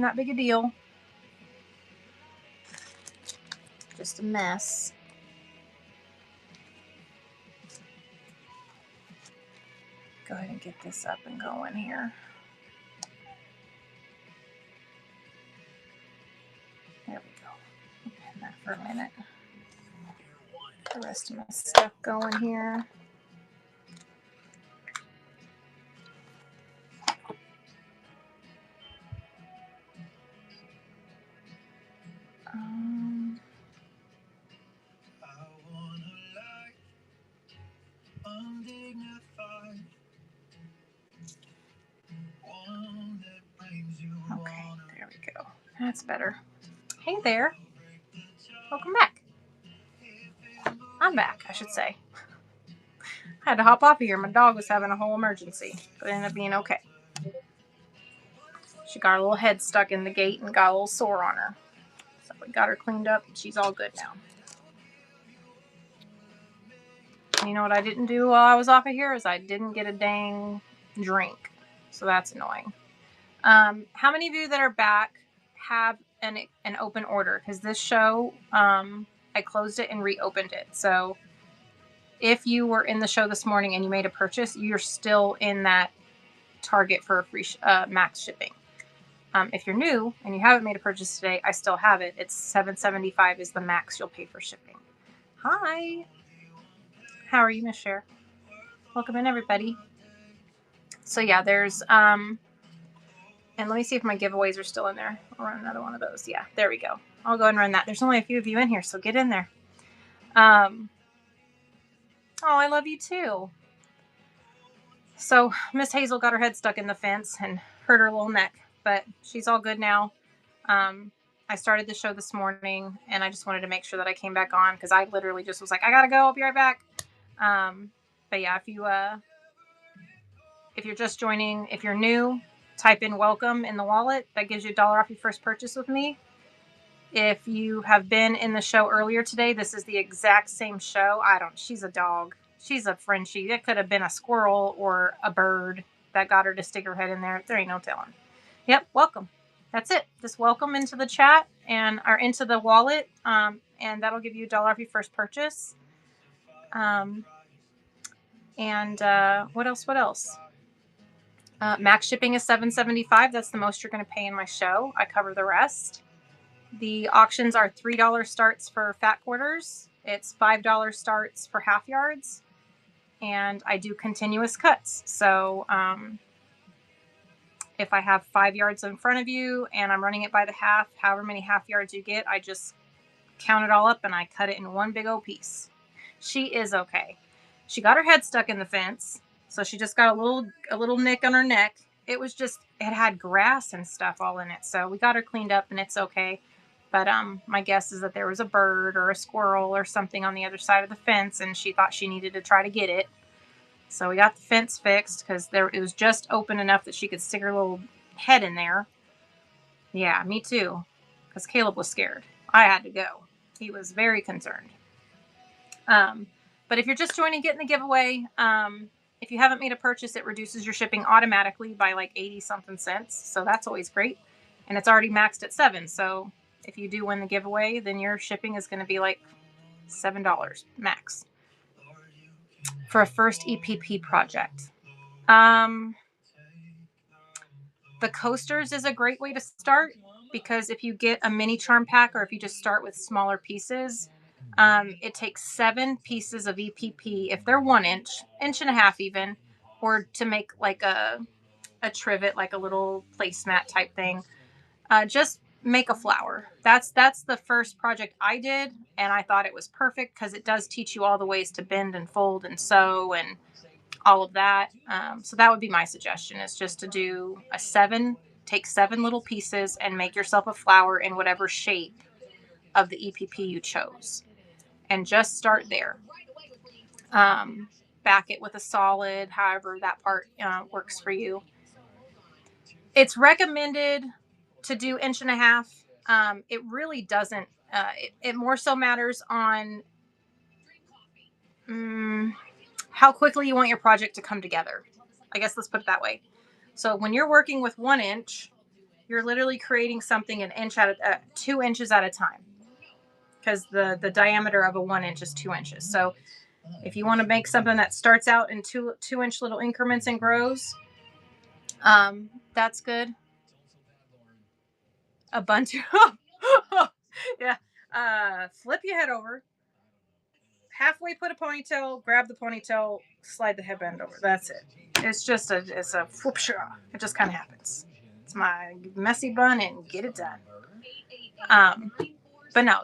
that big a deal. Just a mess. Go ahead and get this up and going here. There we go. Pin that for a minute. The rest of my stuff going here. Okay, there we go. That's better. Hey there. Welcome back. I'm back, I should say. I had to hop off of here. My dog was having a whole emergency, but it ended up being okay. She got a little head stuck in the gate and got a little sore on her. So we got her cleaned up and she's all good now. And you know what I didn't do while I was off of here is I didn't get a dang drink. So that's annoying. How many of you that are back have an open order? Because this show, I closed it and reopened it. So if you were in the show this morning and you made a purchase, you're still in that target for a free max shipping. If you're new and you haven't made a purchase today, I still have it. It's $7.75 is the max you'll pay for shipping. Hi. How are you, Miss Cher? Welcome in, everybody. So yeah, there's and let me see if my giveaways are still in there. I'll run another one of those. Yeah, there we go. I'll go and run that. There's only a few of you in here, so get in there. Oh, I love you too. So Miss Hazel got her head stuck in the fence and hurt her little neck, but she's all good now. I started the show this morning and I just wanted to make sure that I came back on because I literally just was like, I gotta go. I'll be right back. But yeah, if you're just joining, if you're new, type in welcome in the wallet. That gives you $1 off your first purchase with me. If you have been in the show earlier today, this is the exact same show. She's a dog. She's a Frenchie. It could have been a squirrel or a bird that got her to stick her head in there. There ain't no telling. Yep, welcome. That's it. Just welcome into the chat or into the wallet, and that'll give you $1 off your first purchase. And what else? Max shipping is $7.75. That's the most you're going to pay in my show. I cover the rest. The auctions are $3 starts for fat quarters. It's $5 starts for half yards. And I do continuous cuts. So if I have 5 yards in front of you and I'm running it by the half, however many half yards you get, I just count it all up and I cut it in one big old piece. She is okay. She got her head stuck in the fence. So she just got a little nick on her neck. It had grass and stuff all in it. So we got her cleaned up and it's okay. But my guess is that there was a bird or a squirrel or something on the other side of the fence and she thought she needed to try to get it. So we got the fence fixed because it was just open enough that she could stick her little head in there. Yeah, me too. Because Caleb was scared. I had to go. He was very concerned. But if you're just joining, get in the giveaway. If you haven't made a purchase, it reduces your shipping automatically by like 80 something cents. So that's always great. And it's already maxed at $7. So if you do win the giveaway, then your shipping is going to be like $7 max for a first EPP project. The coasters is a great way to start because if you get a mini charm pack or if you just start with smaller pieces, it takes 7 pieces of EPP if they're 1 inch, inch and a half even, or to make like a trivet, like a little placemat type thing. Just make a flower. That's the first project I did, and I thought it was perfect because it does teach you all the ways to bend and fold and sew and all of that. So that would be my suggestion, is just to do take 7 little pieces and make yourself a flower in whatever shape of the EPP you chose. And just start there. Back it with a solid, however that part works for you. It's recommended to do 1.5 inches. It really doesn't. It more so matters on how quickly you want your project to come together. I guess let's put it that way. So when you're working with 1 inch, you're literally creating something an inch at 2 inches at a time, because the diameter of a 1 inch is 2 inches. So if you want to make something that starts out in 2-inch little increments and grows, that's good. A bunch of yeah. Flip your head over, halfway put a ponytail, grab the ponytail, slide the headband over. That's it. It's a whoop. It just kind of happens. It's my messy bun and get it done. But no,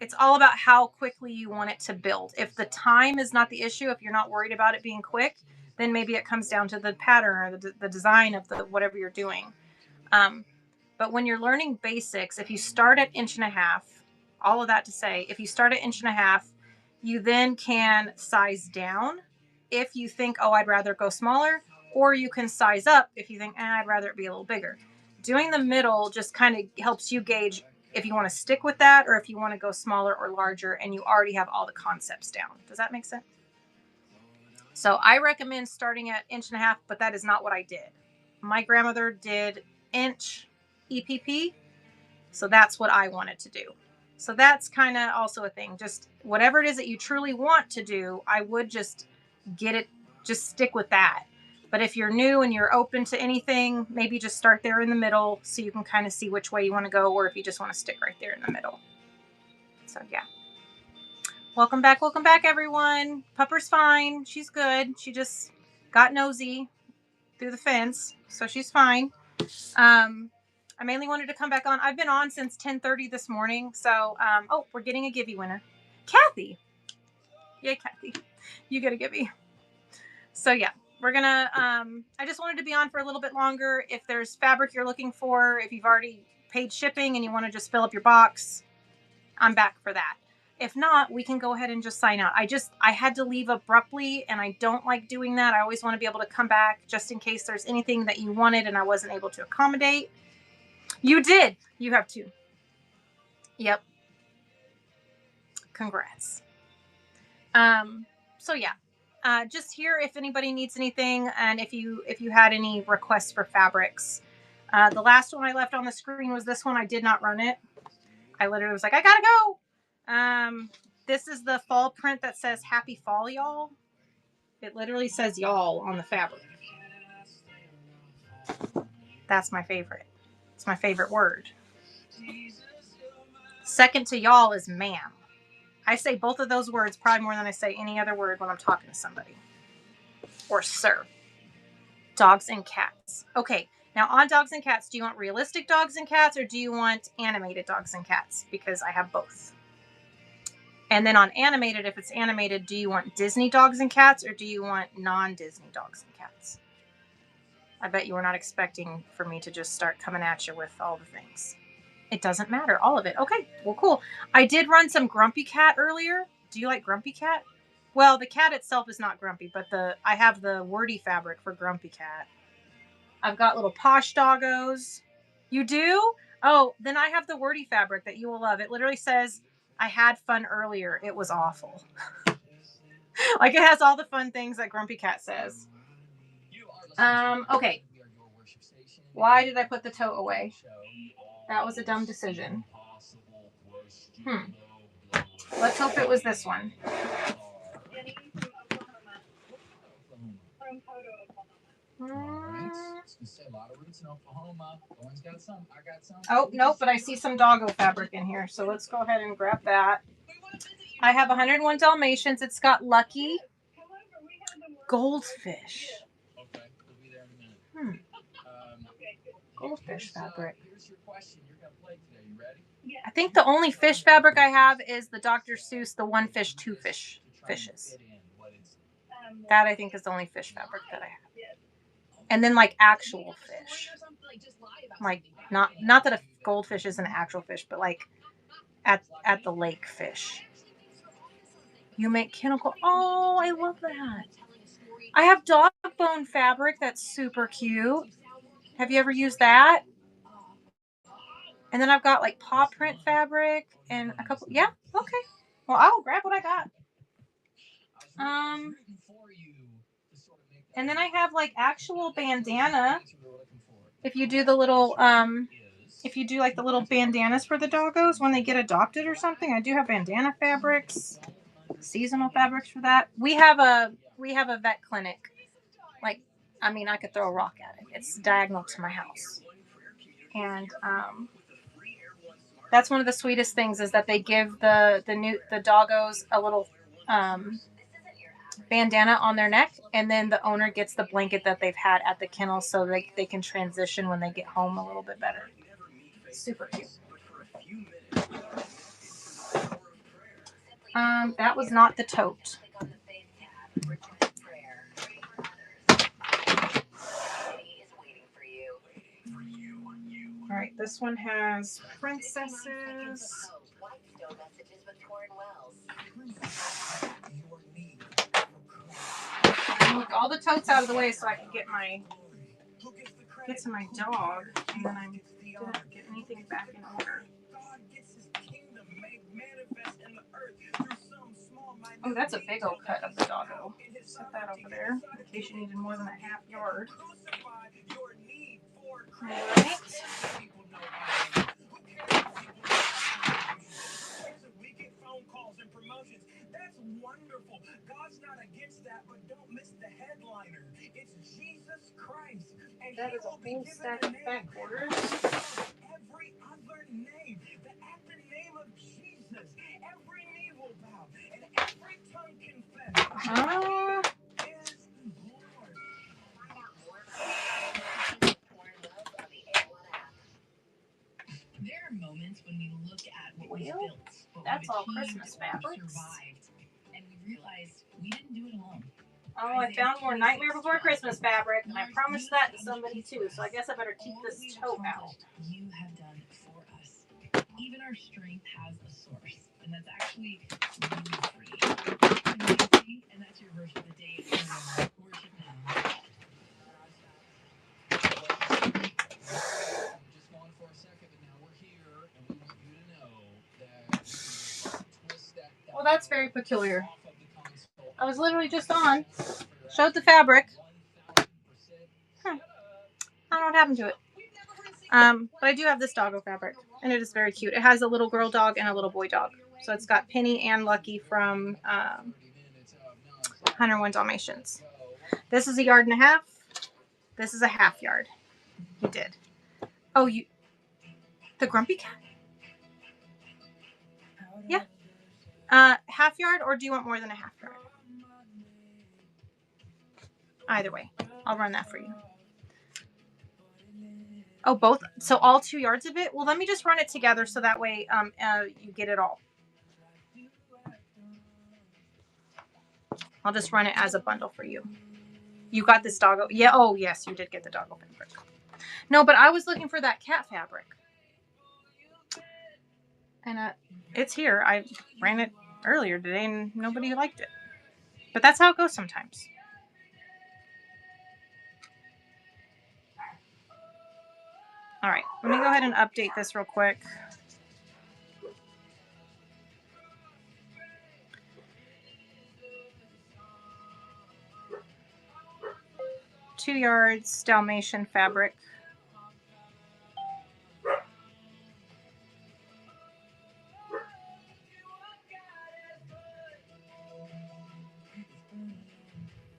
it's all about how quickly you want it to build. If the time is not the issue, if you're not worried about it being quick, then maybe it comes down to the pattern or the design of the whatever you're doing. But when you're learning basics, if you start at 1.5 inches, all of that to say, if you start at 1.5 inches, you then can size down if you think, oh, I'd rather go smaller, or you can size up if you think, I'd rather it be a little bigger. Doing the middle just kind of helps you gauge if you want to stick with that or if you want to go smaller or larger, and you already have all the concepts down. Does that make sense? So I recommend starting at 1.5 inches, but that is not what I did. My grandmother did inch EPP, so that's what I wanted to do. So that's kind of also a thing. Just whatever it is that you truly want to do, I would just stick with that. But if you're new and you're open to anything, maybe just start there in the middle so you can kind of see which way you want to go, or if you just want to stick right there in the middle. So yeah. Welcome back, everyone. Pupper's fine. She's good. She just got nosy through the fence, so she's fine. I mainly wanted to come back on. I've been on since 10:30 this morning, so we're getting a Gibby winner. Kathy. Yay, Kathy. You get a Gibby. So yeah, we're gonna I just wanted to be on for a little bit longer. If there's fabric you're looking for, if you've already paid shipping and you want to just fill up your box, I'm back for that. If not, we can go ahead and just sign out. I had to leave abruptly, and I don't like doing that. I always want to be able to come back just in case there's anything that you wanted and I wasn't able to accommodate. You did. You have 2. Yep. Congrats. So yeah. Just here if anybody needs anything, and if you had any requests for fabrics. The last one I left on the screen was this one. I did not run it. I literally was like, I gotta go. This is the fall print that says Happy Fall, y'all. It literally says y'all on the fabric. That's my favorite. It's my favorite word. Second to y'all is ma'am. I say both of those words probably more than I say any other word when I'm talking to somebody. Or sir. Dogs and cats. Okay, now on dogs and cats, do you want realistic dogs and cats or do you want animated dogs and cats? Because I have both. And then on animated, if it's animated, do you want Disney dogs and cats or do you want non-Disney dogs and cats? I bet you were not expecting for me to just start coming at you with all the things. It doesn't matter, all of it. Okay, well, cool. I did run some Grumpy Cat earlier. Do you like Grumpy Cat? Well, the cat itself is not grumpy, but I have the wordy fabric for Grumpy Cat. I've got little posh doggos. You do? Oh, then I have the wordy fabric that you will love. It literally says, I had fun earlier. It was awful. Like it has all the fun things that Grumpy Cat says. Okay. Why did I put the tote away? That was a dumb decision. Let's hope it was this one. Oh, nope, but I see some doggo fabric in here, so let's go ahead and grab that. I have 101 Dalmatians. It's got Lucky. Goldfish. Goldfish fabric. I think the only fish fabric I have is the Dr. Seuss, the one fish, two fishes. That I think is the only fish fabric that I have. And then like actual fish. Like not that a goldfish is an actual fish, but like at the lake fish. You make kinnicle. Oh, I love that. I have dog bone fabric that's super cute. Have you ever used that? And then I've got like paw print fabric and a couple. Yeah, okay. Well, I'll grab what I got. And then I have like actual bandana. If you do the little, if you do like the little bandanas for the doggos when they get adopted or something, I do have bandana fabrics, seasonal fabrics for that. We have a vet clinic. Like, I mean, I could throw a rock at it. It's diagonal to my house, and that's one of the sweetest things is that they give the doggos a little bandana on their neck, and then the owner gets the blanket that they've had at the kennel so they can transition when they get home a little bit better. Super cute. That was not the tote. All right, this one has princesses. Look, all the totes out of the way so I can get to my dog, and then I didn't get anything back in order. Oh, that's a big old cut of the doggo. Set that over there in case you needed more than a half yard. All right. That's wonderful. God's not against that, but don't miss the headliner. It's Jesus Christ. And that is a whole stack of back orders. Every other name, that at the name of Jesus, every knee will bow and every tongue confess. Is Lord. There are moments when we look at what we built, that's all Christmas fabrics. And we realized we didn't do it alone. Oh, I found more Nightmare Before Christmas fabric, and I promised that to somebody too, so I guess I better keep this tote out. You have done for us. Even our strength has a source, and that's actually really free. And that's your verse of the day. Worship now. Just gone for a second, and now we're here, and we want you to know that. Well, that's very peculiar. I was literally just on. Showed the fabric. Huh. I don't know what happened to it. But I do have this doggo fabric, and it is very cute. It has a little girl dog and a little boy dog. So it's got Penny and Lucky from 101 Dalmatians. This is 1.5 yards. This is a half yard. He did. Oh, the grumpy cat? Yeah. Half yard, or do you want more than a half yard? Either way, I'll run that for you. Oh, both? So all 2 yards of it? Well, let me just run it together so that way you get it all. I'll just run it as a bundle for you. You got this doggo? Yeah. Oh, yes, you did get the doggo fabric. No, but I was looking for that cat fabric. And it's here. I ran it earlier today and nobody liked it. But that's how it goes sometimes. All right, let me go ahead and update this real quick. $2 yards Dalmatian fabric.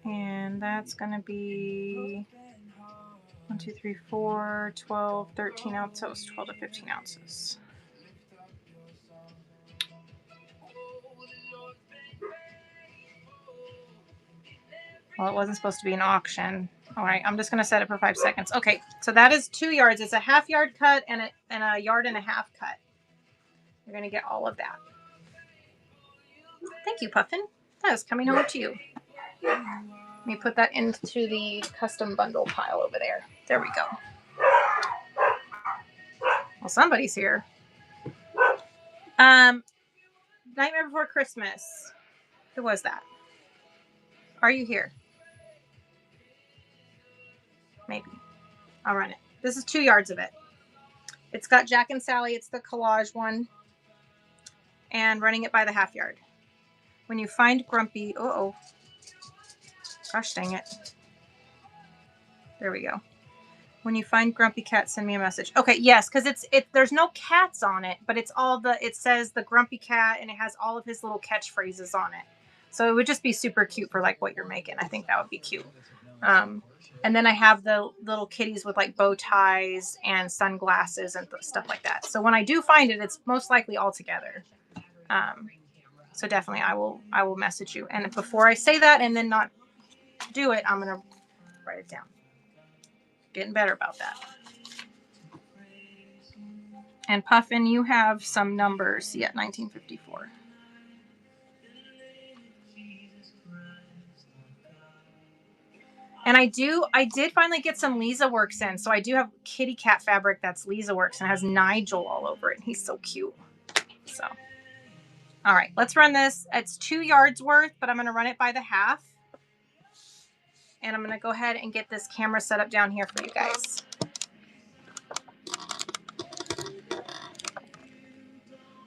And that's going to be 1, 2, 3, 4, 12, 13 ounces, 12 to 15 ounces. Well, it wasn't supposed to be an auction. All right, I'm just going to set it for 5 seconds. Okay, so that is 2 yards. It's a half yard cut and a 1.5 yard cut. You're going to get all of that. Thank you, Puffin. That is coming over to you. Let me put that into the custom bundle pile over there. There we go. Well, somebody's here. Nightmare Before Christmas. Who was that? Are you here? Maybe. I'll run it. This is 2 yards of it. It's got Jack and Sally. It's the collage one. And running it by the half yard. When you find Grumpy... Uh-oh. Gosh dang it. There we go. When you find Grumpy Cat, send me a message. Okay, yes, because there's no cats on it, but it says the Grumpy Cat, and it has all of his little catchphrases on it. So it would just be super cute for like what you're making. I think that would be cute. And then I have the little kitties with like bow ties and sunglasses and stuff like that. So when I do find it, it's most likely all together. So definitely I will message you. And before I say that and then not do it, I'm gonna write it down. Getting better about that. And Puffin, you have some numbers. Yeah, 1954. And I did finally get some Lisa Works in. So I do have kitty cat fabric that's Lisa Works and has Nigel all over it. And he's so cute. So, all right, let's run this. It's 2 yards worth, but I'm going to run it by the half. And I'm going to go ahead and get this camera set up down here for you guys.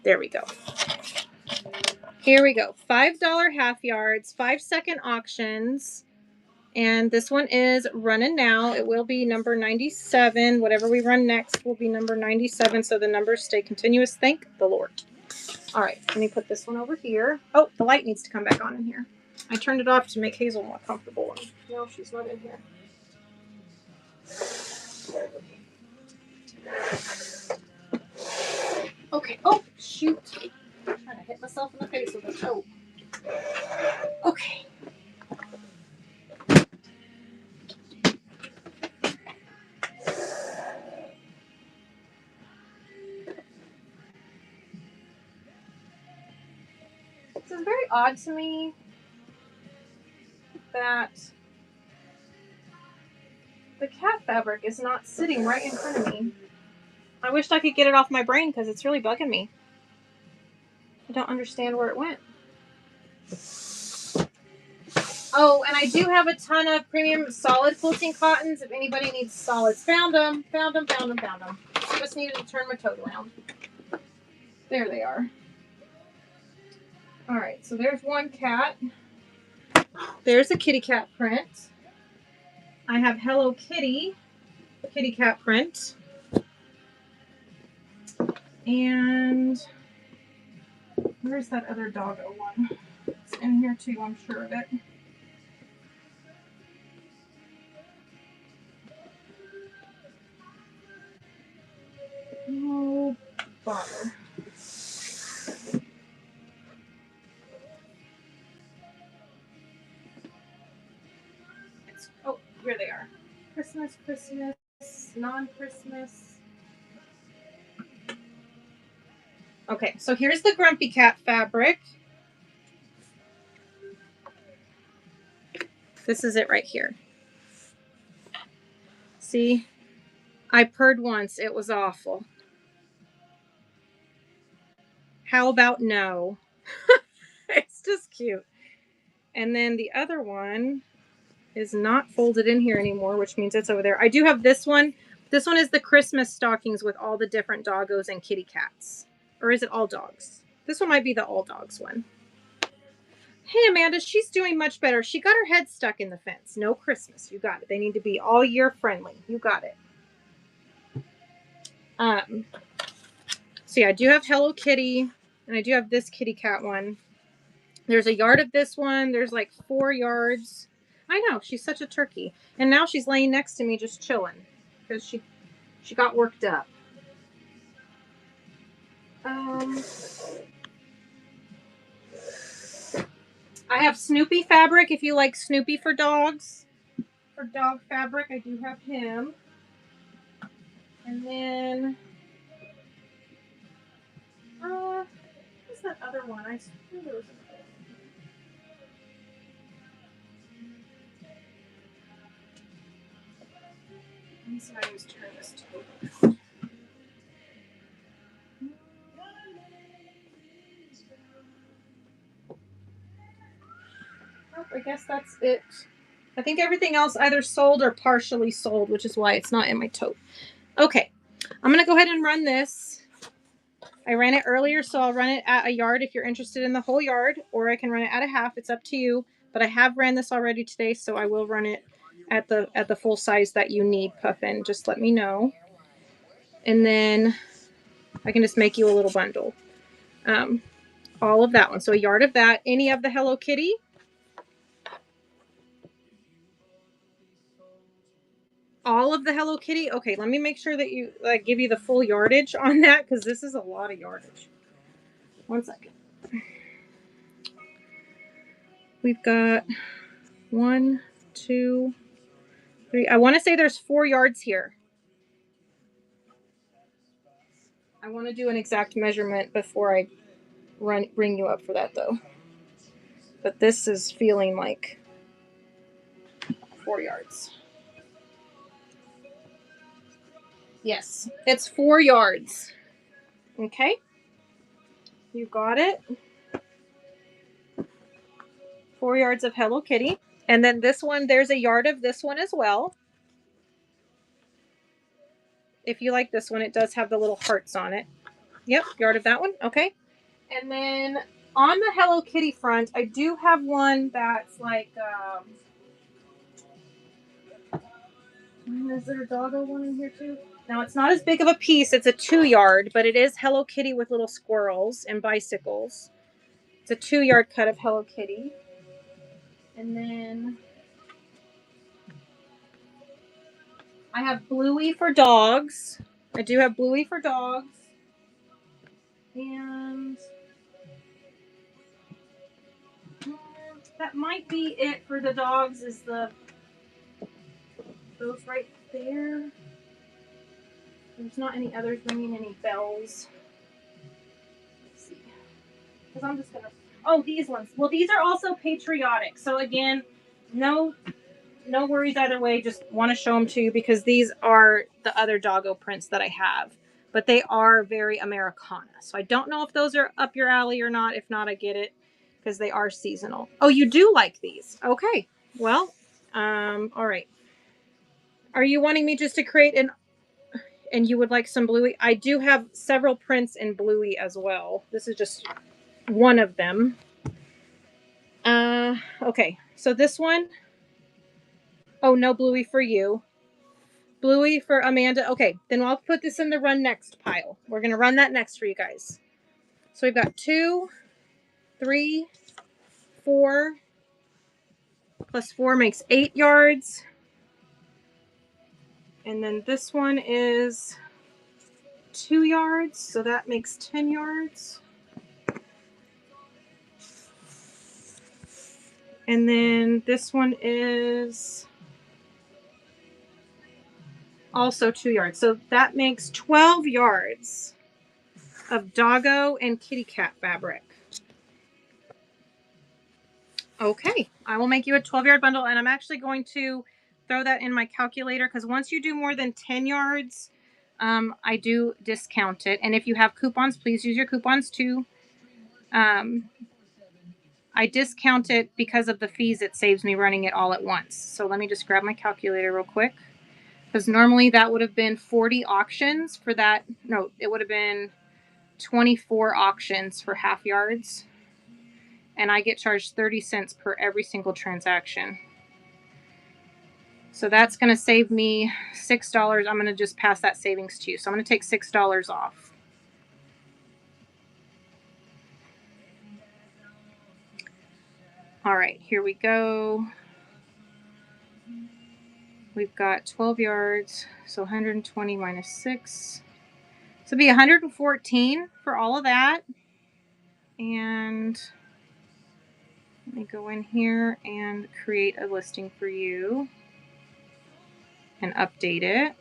There we go. Here we go. $5 half yards, 5-second auctions. And this one is running now. It will be number 97. Whatever we run next will be number 97. So the numbers stay continuous. Thank the Lord. All right, let me put this one over here. Oh, the light needs to come back on in here. I turned it off to make Hazel more comfortable. No, she's not in here. Okay. Oh, shoot. I'm trying to hit myself in the face with it. Oh. Okay. This is very odd to me that the cat fabric is not sitting right in front of me. I wished I could get it off my brain because it's really bugging me. I don't understand where it went. Oh, and I do have a ton of premium solid quilting cottons if anybody needs solids. Found them. Just needed to turn my tote around. There they are. All right, so there's one cat. There's a kitty cat print. I have Hello Kitty kitty cat print. And where's that other doggo one? It's in here too, I'm sure of it. No bother. Oh, here they are. Christmas, non-Christmas. Okay, so here's the Grumpy Cat fabric. This is it right here. See? I purred once. It was awful. How about no? It's just cute. And then the other one is not folded in here anymore, which means it's over there. I do have this one. This one is the Christmas stockings with all the different doggos and kitty cats. Or is it all dogs? This one might be the all dogs one. Hey, Amanda, she's doing much better. She got her head stuck in the fence. No Christmas. You got it. They need to be all year friendly. You got it. So yeah, I do have Hello Kitty, and I do have this kitty cat one. There's a yard of this one. There's like 4 yards. I know, she's such a turkey. And now she's laying next to me just chilling because she got worked up. I have Snoopy fabric if you like Snoopy for dogs. For dog fabric, I do have him. And then what's that other one? I swear there was another one. Let me see if I can just turn this to. Oh, I guess that's it. I think everything else either sold or partially sold, which is why it's not in my tote. Okay, I'm going to go ahead and run this. I ran it earlier, so I'll run it at a yard if you're interested in the whole yard, or I can run it at a half. It's up to you, but I have ran this already today, so I will run it at the full size that you need, Puffin, just let me know. And then I can just make you a little bundle. All of that one. So a yard of that. Any of the Hello Kitty. All of the Hello Kitty. Okay, let me make sure that you give you the full yardage on that, because this is a lot of yardage. 1 second. We've got 1, 2, 3. I want to say there's 4 yards here. I want to do an exact measurement before I bring you up for that, though. But this is feeling like 4 yards. Yes, it's 4 yards. Okay, you got it. 4 yards of Hello Kitty. And then this one, there's a yard of this one as well. If you like this one, it does have the little hearts on it. Yep, yard of that one. Okay. And then on the Hello Kitty front, I do have one that's like, is there a doggo one in here too? Now, it's not as big of a piece. It's a 2 yard, but it is Hello Kitty with little squirrels and bicycles. It's a 2 yard cut of Hello Kitty. And then I have Bluey for dogs. I do have Bluey for dogs. And that might be it for the dogs, is those right there. There's not any others ringing any bells. Let's see. Because I'm just going to... Oh, these ones. Well, these are also patriotic. So again, no worries either way. Just want to show them to you because these are the other doggo prints that I have. But they are very Americana. So I don't know if those are up your alley or not. If not, I get it. Because they are seasonal. Oh, you do like these. Okay. Well, all right. Are you wanting me just to create and you would like some Bluey? I do have several prints in Bluey as well. This is just one of them. Okay. So this one. Oh, no Bluey for you. Bluey for Amanda. Okay, then I'll put this in the run next pile. We're going to run that next for you guys. So we've got 2, 3, 4, plus 4 makes 8 yards. And then this one is 2 yards, so that makes 10 yards. And then this one is also 2 yards. So that makes 12 yards of doggo and kitty cat fabric. Okay, I will make you a 12-yard bundle, and I'm actually going to throw that in my calculator because once you do more than 10 yards, I do discount it. And if you have coupons, please use your coupons too. I discount it because of the fees it saves me running it all at once. So let me just grab my calculator real quick. Because normally that would have been 40 auctions for that. No, it would have been 24 auctions for half yards. And I get charged 30 cents per every single transaction. So that's going to save me $6. I'm going to just pass that savings to you. So I'm going to take $6 off. All right, here we go. We've got 12 yards, so 120 minus 6. So it'll be 114 for all of that. And let me go in here and create a listing for you and update it.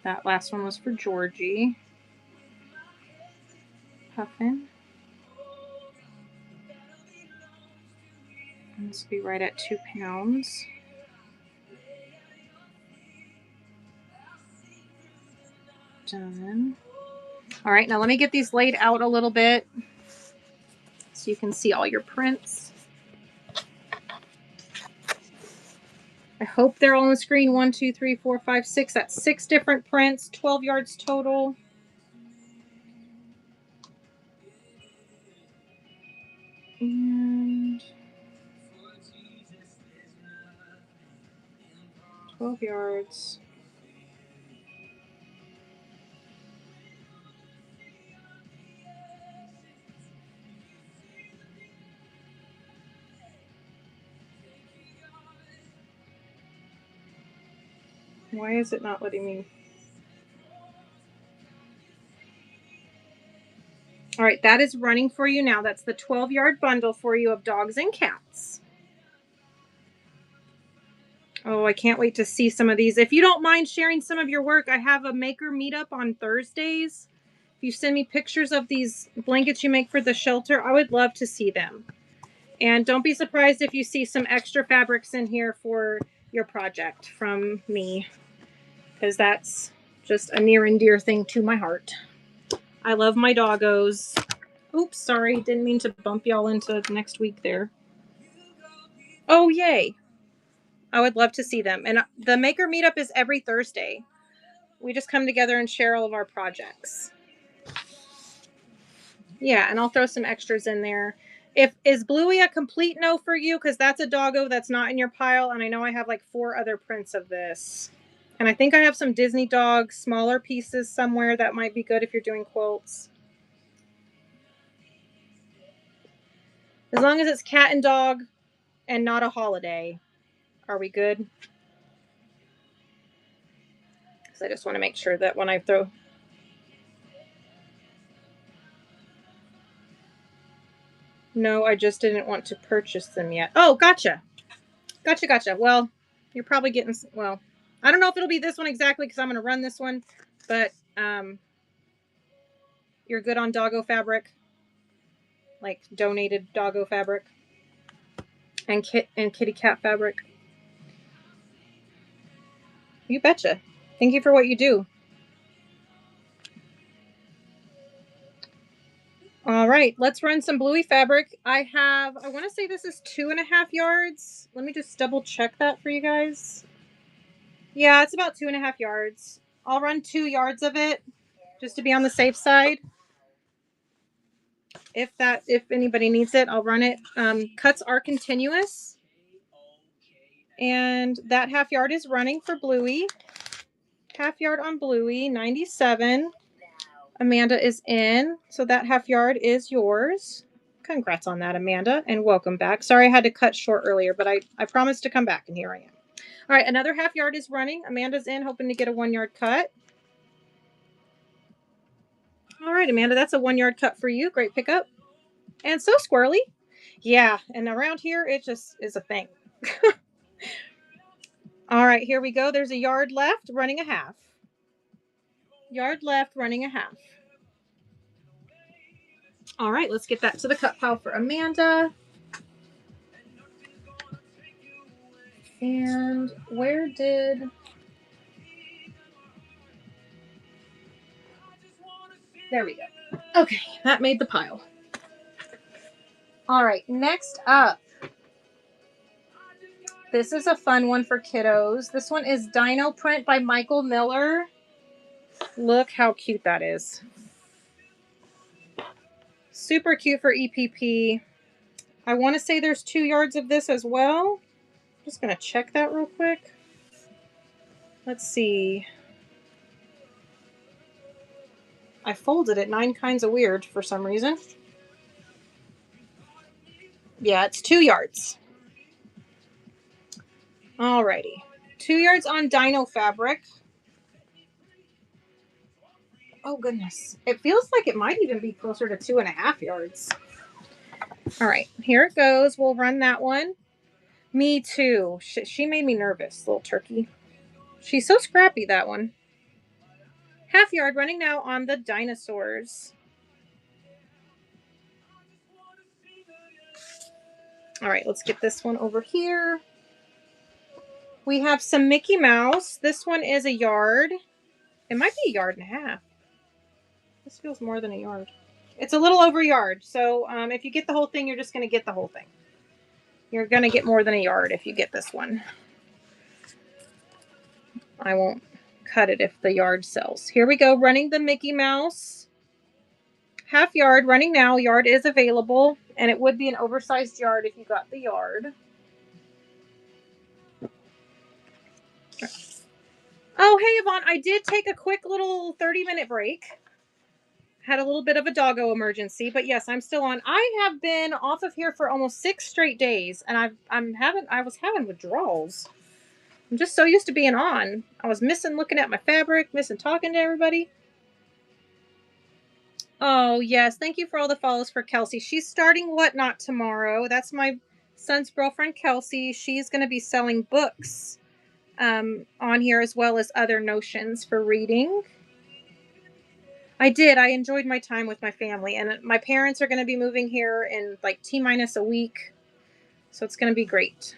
That last one was for Georgie. Puffin. And this will be right at 2 pounds. Done. All right, now let me get these laid out a little bit so you can see all your prints. I hope they're all on the screen. 1, 2, 3, 4, 5, 6. That's 6 different prints, 12 yards total. And 12 yards. Why is it not letting me? All right, that is running for you now. That's the 12-yard bundle for you of dogs and cats. Oh, I can't wait to see some of these. If you don't mind sharing some of your work, I have a maker meetup on Thursdays. If you send me pictures of these blankets you make for the shelter, I would love to see them. And don't be surprised if you see some extra fabrics in here for your project from me, because that's just a near and dear thing to my heart. I love my doggos. Oops, sorry. Didn't mean to bump y'all into next week there. Oh, yay. I would love to see them. And the maker meetup is every Thursday. We just come together and share all of our projects. Yeah, and I'll throw some extras in there. Is Bluey a complete no for you? Because that's a doggo that's not in your pile. And I know I have like 4 other prints of this. And I think I have some Disney dog smaller pieces somewhere that might be good if you're doing quilts. As long as it's cat and dog and not a holiday. Are we good? Because I just want to make sure that when I throw... No, I just didn't want to purchase them yet. Oh, gotcha. Gotcha. Well, you're probably getting... Well, I don't know if it'll be this one exactly because I'm going to run this one. But you're good on doggo fabric. Like donated doggo fabric. And kitty cat fabric. You betcha. Thank you for what you do. All right, let's run some Bluey fabric. I want to say this is 2.5 yards. Let me just double check that for you guys. Yeah, it's about 2.5 yards. I'll run 2 yards of it just to be on the safe side. If anybody needs it, I'll run it. Cuts are continuous. And that 1/2 yard is running for Bluey. 1/2 yard on Bluey, 97. Amanda is in, so that 1/2 yard is yours. Congrats on that, Amanda, and welcome back. Sorry I had to cut short earlier, but I promised to come back, and here I am. All right, another 1/2 yard is running. Amanda's in, hoping to get a 1 yard cut. All right, Amanda, that's a 1 yard cut for you. Great pickup. And so squirrely. Yeah, and around here, it just is a thing. All right, here we go. There's a yard left, running a 1/2. Yard left, running a 1/2. All right, let's get that to the cut pile for Amanda. And where did... There we go. Okay, that made the pile. All right, next up. This is a fun one for kiddos. This one is Dino Print by Michael Miller. Look how cute that is. Super cute for EPP. I want to say there's 2 yards of this as well. I'm just going to check that real quick. Let's see. I folded it 9 kinds of weird for some reason. Yeah, it's 2 yards. Alrighty. 2 yards on Dino fabric. Oh, goodness. It feels like it might even be closer to 2.5 yards. All right, here it goes. We'll run that one. Me too. She made me nervous, little turkey. She's so scrappy, that one. 1/2 yard running now on the dinosaurs. All right, let's get this one over here. We have some Mickey Mouse. This one is a yard. It might be 1.5 yards. This feels more than a yard. It's a little over a yard. So if you get the whole thing, you're just going to get the whole thing. You're going to get more than a yard if you get this one. I won't cut it if the yard sells. Here we go, running the Mickey Mouse. 1/2 yard, running now. Yard is available, and it would be an oversized yard if you got the yard. Oh, hey, Yvonne, I did take a quick little 30-minute break. Had a little bit of a doggo emergency, but yes, I'm still on. I have been off of here for almost 6 straight days, and I was having withdrawals. I'm just so used to being on. I was missing looking at my fabric, missing talking to everybody. Oh, yes. Thank you for all the follows for Kelsey. She's starting Whatnot tomorrow. That's my son's girlfriend, Kelsey. She's going to be selling books on here as well as other notions for reading. I did. I enjoyed my time with my family, and my parents are going to be moving here in like T-minus a week. So it's going to be great.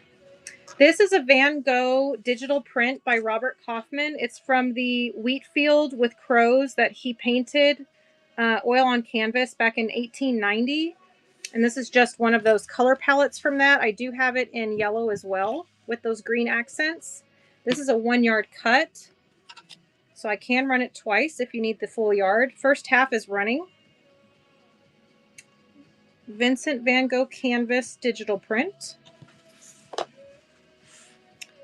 This is a Van Gogh digital print by Robert Kaufman. It's from the wheat field with crows that he painted oil on canvas back in 1890. And this is just one of those color palettes from that. I do have it in yellow as well with those green accents. This is a 1 yard cut. So I can run it twice if you need the full yard. First half is running. Vincent Van Gogh canvas digital print.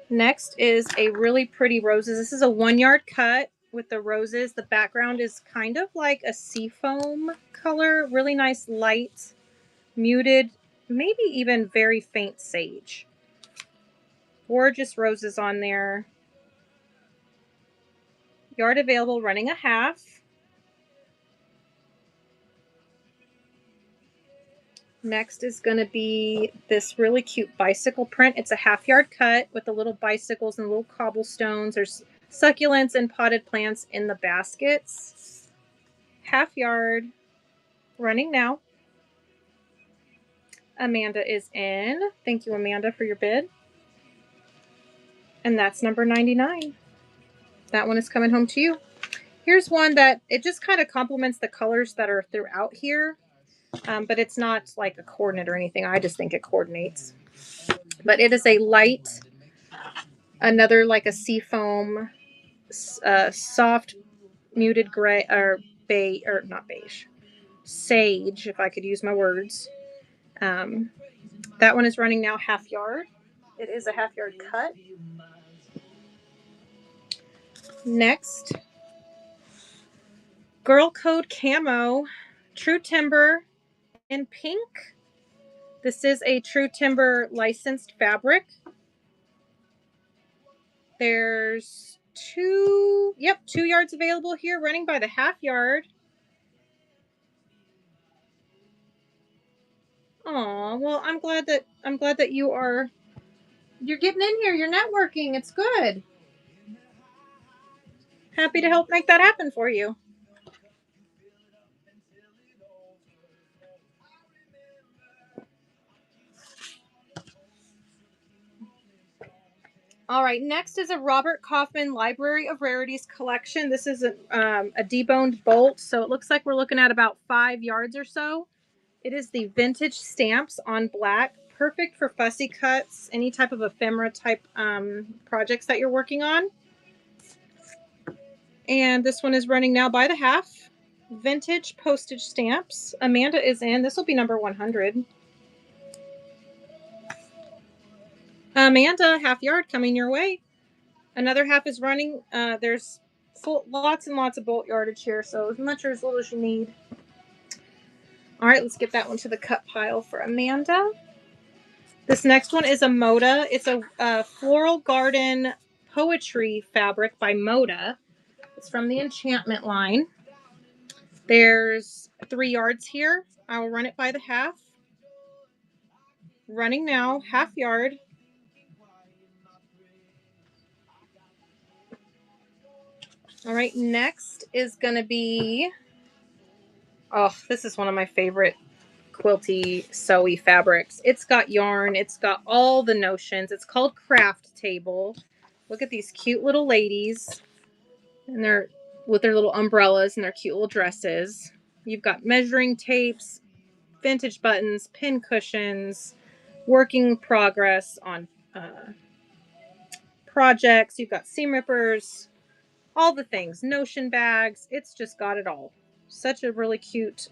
Next is a really pretty roses. This is a 1 yard cut with the roses. The background is kind of like a seafoam color. Really nice light, muted, maybe even very faint sage. Gorgeous roses on there. Yard available, running a half. Next is going to be this really cute bicycle print. It's a half yard cut with the little bicycles and little cobblestones. There's succulents and potted plants in the baskets. Half yard, running now. Amanda is in. Thank you, Amanda, for your bid. And that's number 99. That one is coming home to you. Here's one that it just kind of complements the colors that are throughout here. But it's not like a coordinate or anything. I just think it coordinates. But it is a light, another like a seafoam, soft, muted gray, or beige, or not beige, sage, if I could use my words. That one is running now half yard. It is a half yard cut. Next, Girl Code Camo, True Timber in pink. This is a True Timber licensed fabric. There's 2 yards available here, running by the half yard. Aw, well, I'm glad that you're getting in here. You're networking. It's good. Happy to help make that happen for you. All right, next is a Robert Kaufman Library of Rarities collection. This is a deboned bolt, so it looks like we're looking at about 5 yards or so. It is the vintage stamps on black, perfect for fussy cuts, any type of ephemera type projects that you're working on. And this one is running now by the half. Vintage postage stamps. Amanda is in. This will be number 100. Amanda, half yard coming your way. Another half is running. There's lots and lots of bolt yardage here, so as much or as little as you need. All right, let's get that one to the cut pile for Amanda. This next one is a Moda. It's a floral garden poetry fabric by Moda. It's from the Enchantment line. There's 3 yards here. I will run it by the half. Running now, half yard. All right, next is going to be, oh, this is one of my favorite quilty sewy fabrics. It's got yarn. It's got all the notions. It's called Craft Table. Look at these cute little ladies, and they're with their little umbrellas and their cute little dresses. You've got measuring tapes, vintage buttons, pin cushions, working progress on projects. You've got seam rippers, all the things, notion bags. It's just got it all. Such a really cute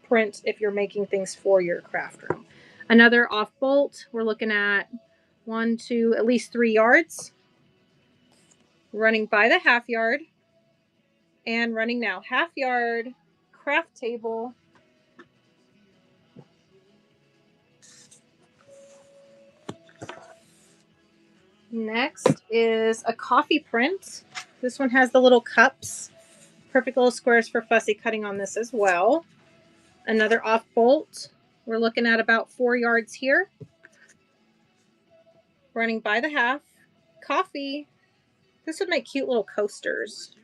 print if you're making things for your craft room. Another off bolt. We're looking at 1, 2, at least 3 yards. running by the half yard, and running now half yard, craft table. Next is a coffee print. This one has the little cups. Perfect little squares for fussy cutting on this as well. Another off bolt. We're looking at about 4 yards here. Running by the half. Coffee. This would make cute little coasters.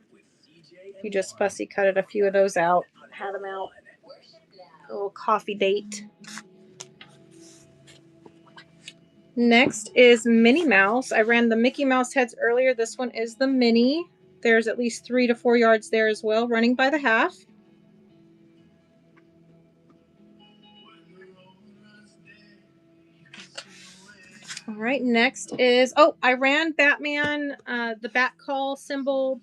You just fussy cutted a few of those out. Had them out. A little coffee date. Next is Minnie Mouse. I ran the Mickey Mouse heads earlier. This one is the Minnie. There's at least 3 to 4 yards there as well, running by the half. All right, next is, I ran Batman, the Bat Call symbol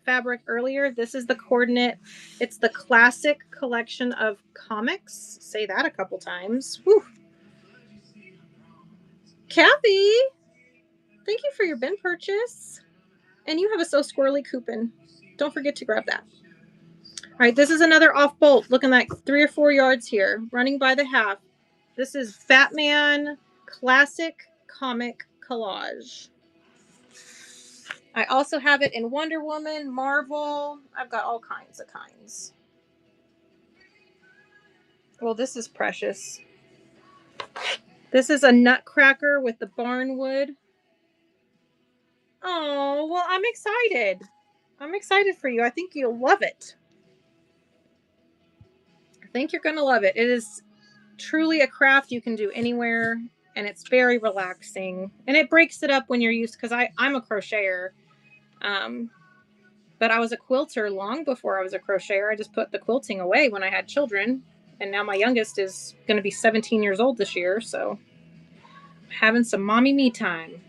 fabric earlier. This is the coordinate. It's the classic collection of comics. Say that a couple times. Whew. Kathy, thank you for your bin purchase. And you have a So Squirrely coupon. Don't forget to grab that. All right, this is another off bolt, looking like 3 or 4 yards here, running by the half. This is Batman Classic Comic Collage. I also have it in Wonder Woman, Marvel. I've got all kinds of kinds. Well, this is precious. This is a Nutcracker with the barnwood. Oh, well, I'm excited. I'm excited for you. I think you'll love it. I think you're going to love it. It is truly a craft you can do anywhere, and it's very relaxing. And it breaks it up when you're used, because I'm a crocheter. But I was a quilter long before I was a crocheter. I just put the quilting away when I had children. And now my youngest is going to be 17 years old this year. So I'm having some mommy me time.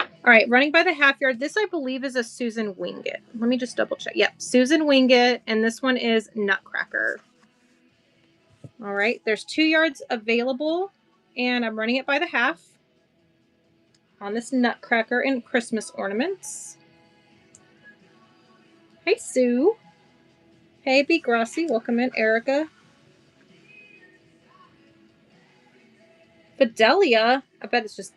All right, running by the half yard. This, I believe, is a Susan Wingett. Let me just double check. Yep, Susan Wingett. And this one is Nutcracker. All right, there's 2 yards available. And I'm running it by the half on this Nutcracker and Christmas ornaments. Hey, Sue. Hey, B. Grossi. Welcome in, Erica. Fidelia. I bet it's just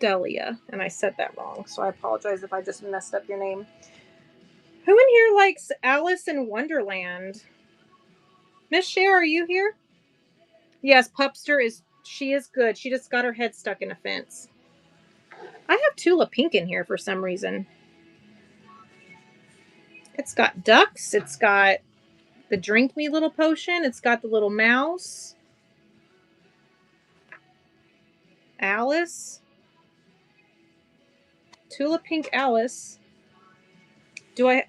Delia, and I said that wrong, so I apologize if I just messed up your name. Who in here likes Alice in Wonderland? Miss Cher, are you here? Yes, Pupster she is good. She just got her head stuck in a fence. I have Tula Pink in here for some reason. It's got ducks. It's got the drink me little potion. It's got the little mouse. Alice. Tula Pink Alice. Do I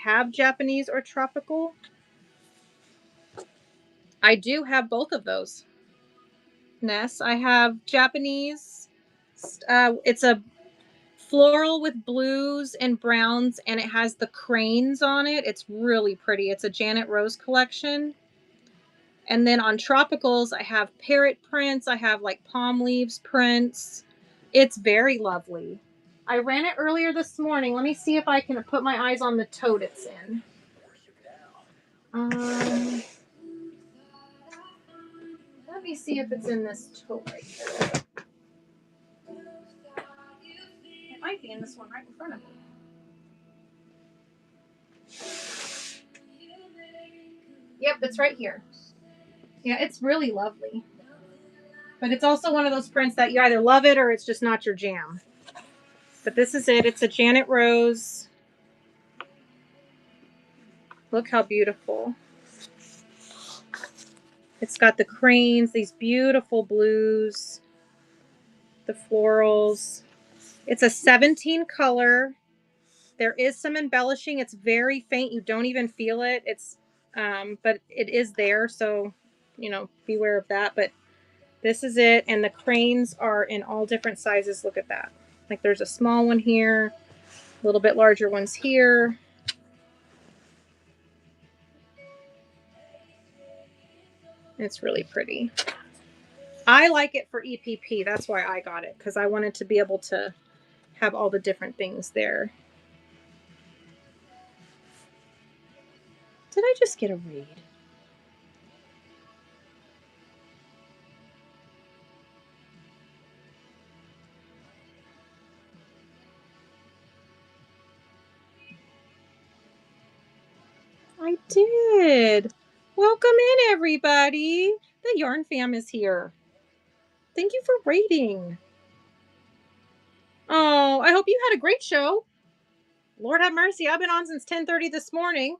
have Japanese or tropical? I do have both of those. Ness. I have Japanese. It's a floral with blues and browns, and it has the cranes on it. It's really pretty. It's a Janet Rose collection. And then on tropicals, I have parrot prints. I have like palm leaves prints. It's very lovely. I ran it earlier this morning. Let me see if I can put my eyes on the tote it's in. Let me see if it's in this tote right here. It might be in this one right in front of me. Yep, it's right here. Yeah, it's really lovely. But it's also one of those prints that you either love it or it's just not your jam. But this is it. It's a Janet Rose. Look how beautiful. It's got the cranes, these beautiful blues, the florals. It's a 17 color. There is some embellishing. It's very faint. You don't even feel it. But it is there. So, beware of that. But this is it. And the cranes are in all different sizes. Look at that. Like there's a small one here, a little bit larger ones here. It's really pretty. I like it for EPP. That's why I got it, because I wanted to be able to have all the different things there. Did I just get a raid? I did. Welcome in, everybody. The Yarn Fam is here. Thank you for raiding. Oh, I hope you had a great show. Lord have mercy. I've been on since 10:30 this morning,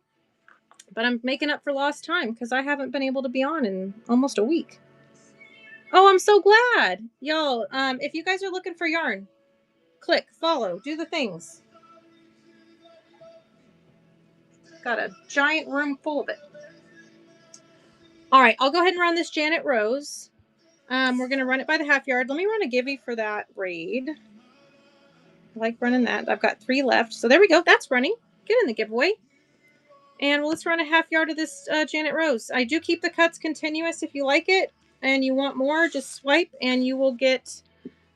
but I'm making up for lost time because I haven't been able to be on in almost a week. Oh, I'm so glad. Y'all, if you guys are looking for yarn, click, follow, do the things. Got a giant room full of it. All right, I'll go ahead and run this Janet Rose. We're going to run it by the half yard. Let me run a Givey for that raid. I like running that. I've got 3 left. So there we go. That's running. Get in the giveaway. And let's run a half yard of this Janet Rose. I do keep the cuts continuous. If you like it and you want more, just swipe and you will get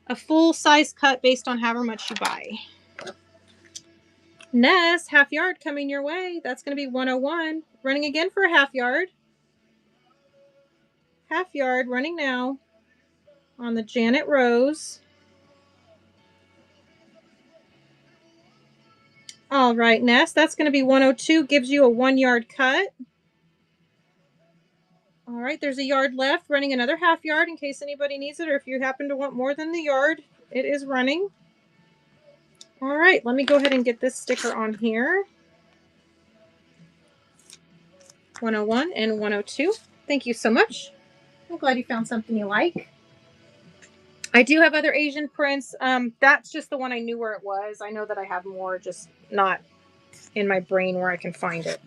a full size cut based on however much you buy. Ness, half yard coming your way. That's going to be 101. Running again for a half yard. Half yard running now on the Janet Rose. All right, Ness, that's going to be 102. Gives you a 1 yard cut. All right, there's a yard left. Running another half yard in case anybody needs it, or if you happen to want more than the yard, it is running. All right, let me go ahead and get this sticker on here. 101 and 102. Thank you so much. I'm glad you found something you like. I do have other Asian prints. That's just the one I knew where it was. I know that I have more, just not in my brain where I can find it.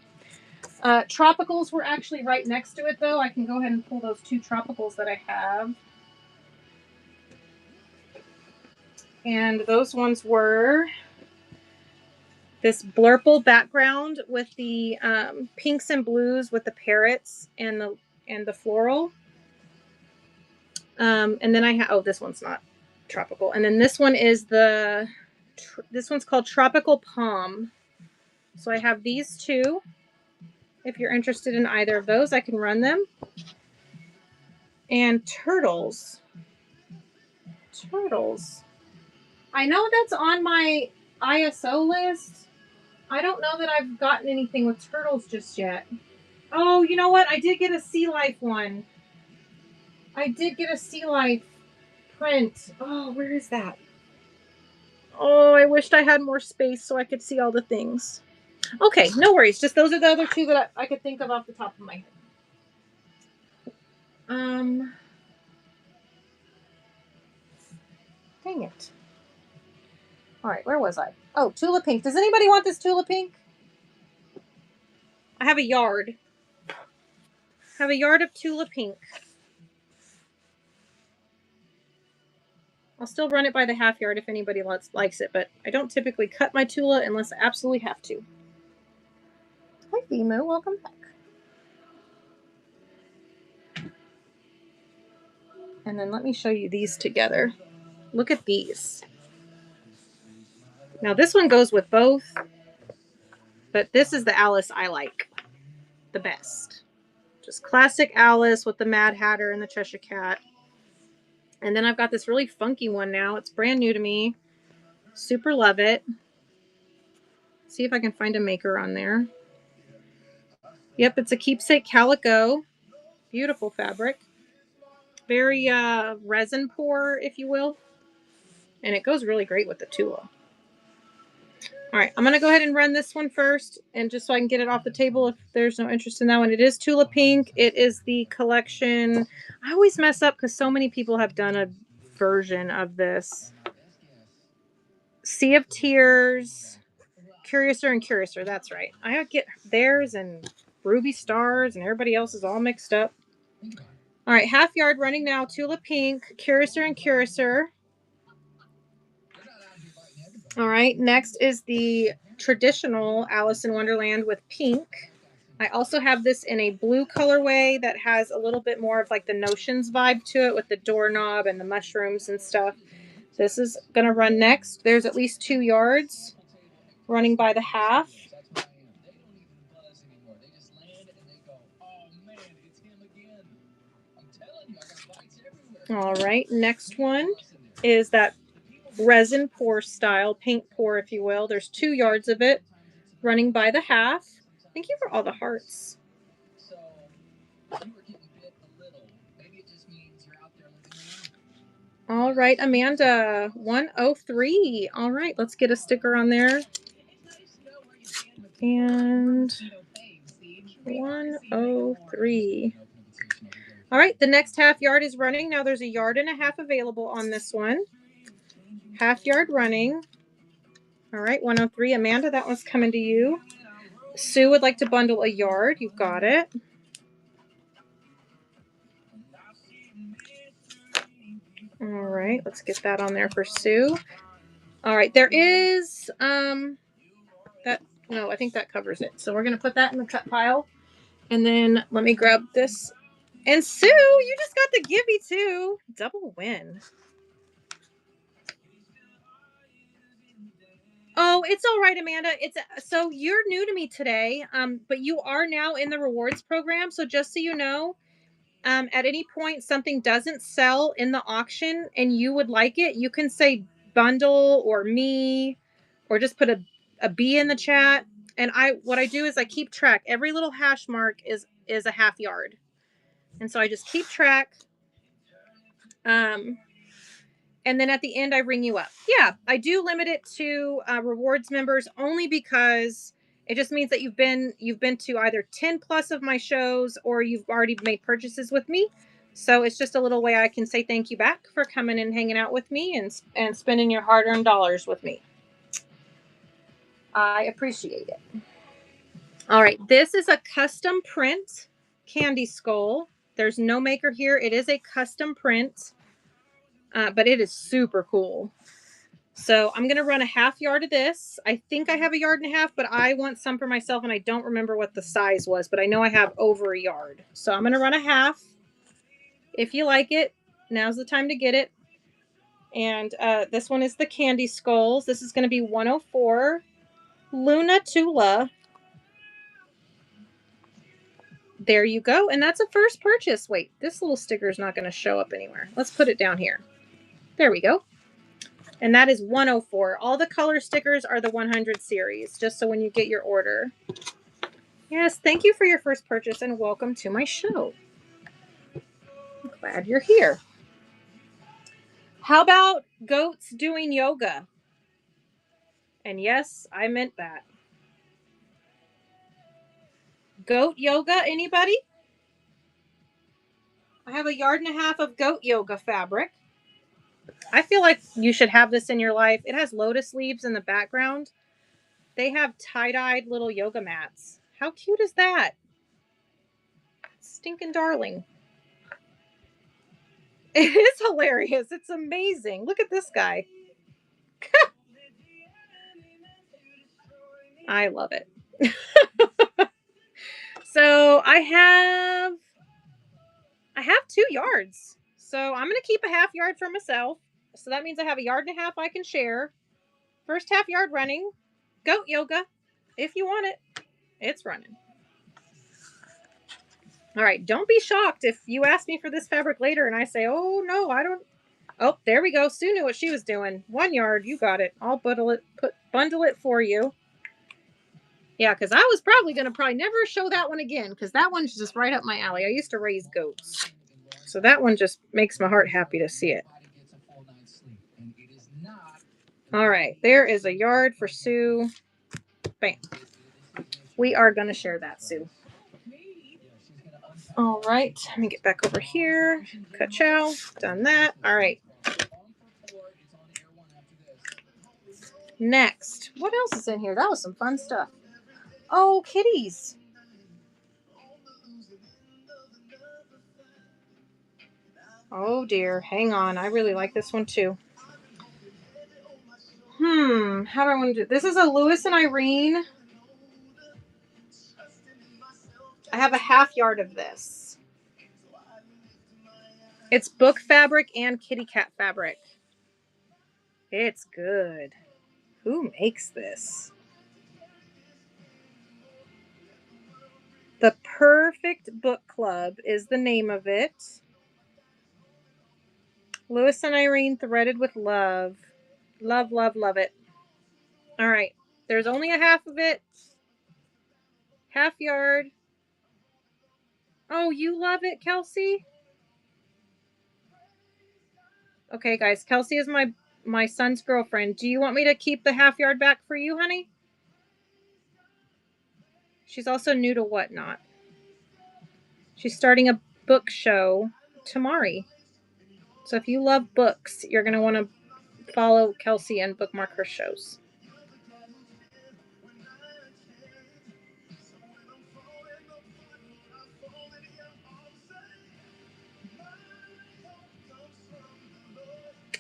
Tropicals were actually right next to it, though. I can go ahead and pull those 2 tropicals that I have. And those ones were this Blurple background with the pinks and blues with the parrots and the floral. And then I have, oh, this one's not tropical. And then this one is this one's called Tropical Palm. So I have these 2. If you're interested in either of those, I can run them. And turtles. Turtles. I know that's on my ISO list. I don't know that I've gotten anything with turtles just yet. Oh, you know what? I did get a Sea Life one. I did get a Sea Life print. Oh, where is that? Oh, I wished I had more space so I could see all the things. Okay, no worries. Just those are the other 2 that I could think of off the top of my head. Dang it. All right, where was I? Oh, Tula Pink. Does anybody want this Tula Pink? I have a yard. I have a yard of Tula Pink. I'll still run it by the half yard if anybody likes it, but I don't typically cut my Tula unless I absolutely have to. Hi, Bimu. Welcome back. And then let me show you these together. Look at these. Now, this one goes with both, but this is the Alice I like the best. Just classic Alice with the Mad Hatter and the Cheshire Cat. And then I've got this really funky one now. It's brand new to me. Super love it. See if I can find a maker on there. Yep, it's a Keepsake Calico. Beautiful fabric. Very resin pour, if you will. And it goes really great with the Tula. All right, I'm going to go ahead and run this one first, and just so I can get it off the table if there's no interest in that one. It is Tula Pink. It is the collection. I always mess up because so many people have done a version of this. Sea of Tears, Curiouser and Curiouser. That's right. I get theirs and Ruby Stars and everybody else is all mixed up. All right, half yard running now. Tula Pink, Curiouser and Curiouser. All right, next is the traditional Alice in Wonderland with pink. I also have this in a blue colorway that has a little bit more of like the Notions vibe to it with the doorknob and the mushrooms and stuff. This is going to run next. There's at least 2 yards running by the half. All right, next one is that resin pour style, paint pour, if you will. There's 2 yards of it running by the half. Thank you for all the hearts. All right, Amanda, 103. All right, let's get a sticker on there. And 103. All right, the next half yard is running. Now there's a yard and a half available on this one. Half yard running. All right, 103. Amanda, that one's coming to you. Sue would like to bundle a yard. You've got it. All right, let's get that on there for Sue. All right, there is that. No, I think that covers it. So we're gonna put that in the cut pile, and then let me grab this. And Sue, you just got the Gibby too. Double win. Oh, it's all right, Amanda. It's so you're new to me today, but you are now in the rewards program. So just so you know, at any point something doesn't sell in the auction and you would like it, you can say bundle or me, or just put a B in the chat. And what I do is I keep track. Every little hash mark is a half yard, and so I just keep track. And then at the end, I ring you up. Yeah, I do limit it to rewards members only because it just means that you've been to either 10 plus of my shows or you've already made purchases with me. So it's just a little way I can say thank you back for coming and hanging out with me and spending your hard-earned dollars with me. I appreciate it. All right, this is a custom print candy skull. There's no maker here. It is a custom print. But it is super cool. So I'm going to run a half yard of this. I think I have a yard and a half, but I want some for myself, and I don't remember what the size was, but I know I have over a yard. So I'm going to run a half. If you like it, now's the time to get it. And this one is the candy skulls. This is going to be 104. Luna Tula. There you go. And that's a first purchase. Wait, this little sticker is not going to show up anywhere. Let's put it down here. There we go. And that is 104. All the color stickers are the 100 series, just so when you get your order. Yes, thank you for your first purchase and welcome to my show. I'm glad you're here. How about goats doing yoga? And yes, I meant that. Goat yoga, anybody? I have a yard and a half of goat yoga fabric. I feel like you should have this in your life. It has lotus leaves in the background. They have tie-dyed little yoga mats. How cute is that? Stinking darling. It is hilarious. It's amazing. Look at this guy. I love it. So I have 2 yards. So I'm going to keep a half yard for myself. So that means I have a yard and a half I can share. First half yard running. Goat yoga. If you want it, it's running. All right. Don't be shocked if you ask me for this fabric later and I say, oh, no, I don't. Oh, there we go. Sue knew what she was doing. 1 yard. You got it. I'll bundle it for you. Yeah, because I was probably going to never show that one again because that one's just right up my alley. I used to raise goats. So that one just makes my heart happy to see it. All right. There is a yard for Sue. Bam. We are going to share that, Sue. All right. Let me get back over here. Ka-chow. Done that. All right. Next. What else is in here? That was some fun stuff. Oh, kitties. Oh, dear. Hang on. I really like this one, too. How do I want to do this? Is a Lewis and Irene. I have a half yard of this. It's book fabric and kitty cat fabric. It's good. Who makes this? The Perfect Book Club is the name of it. Lewis and Irene, threaded with love. Love, love, love it. All right. There's only a half of it. Half yard. Oh, you love it, Kelsey? Okay, guys. Kelsey is my son's girlfriend. Do you want me to keep the half yard back for you, honey? She's also new to Whatnot. She's starting a book show tomorrow. So if you love books, you're going to want to follow Kelsey and bookmark her shows.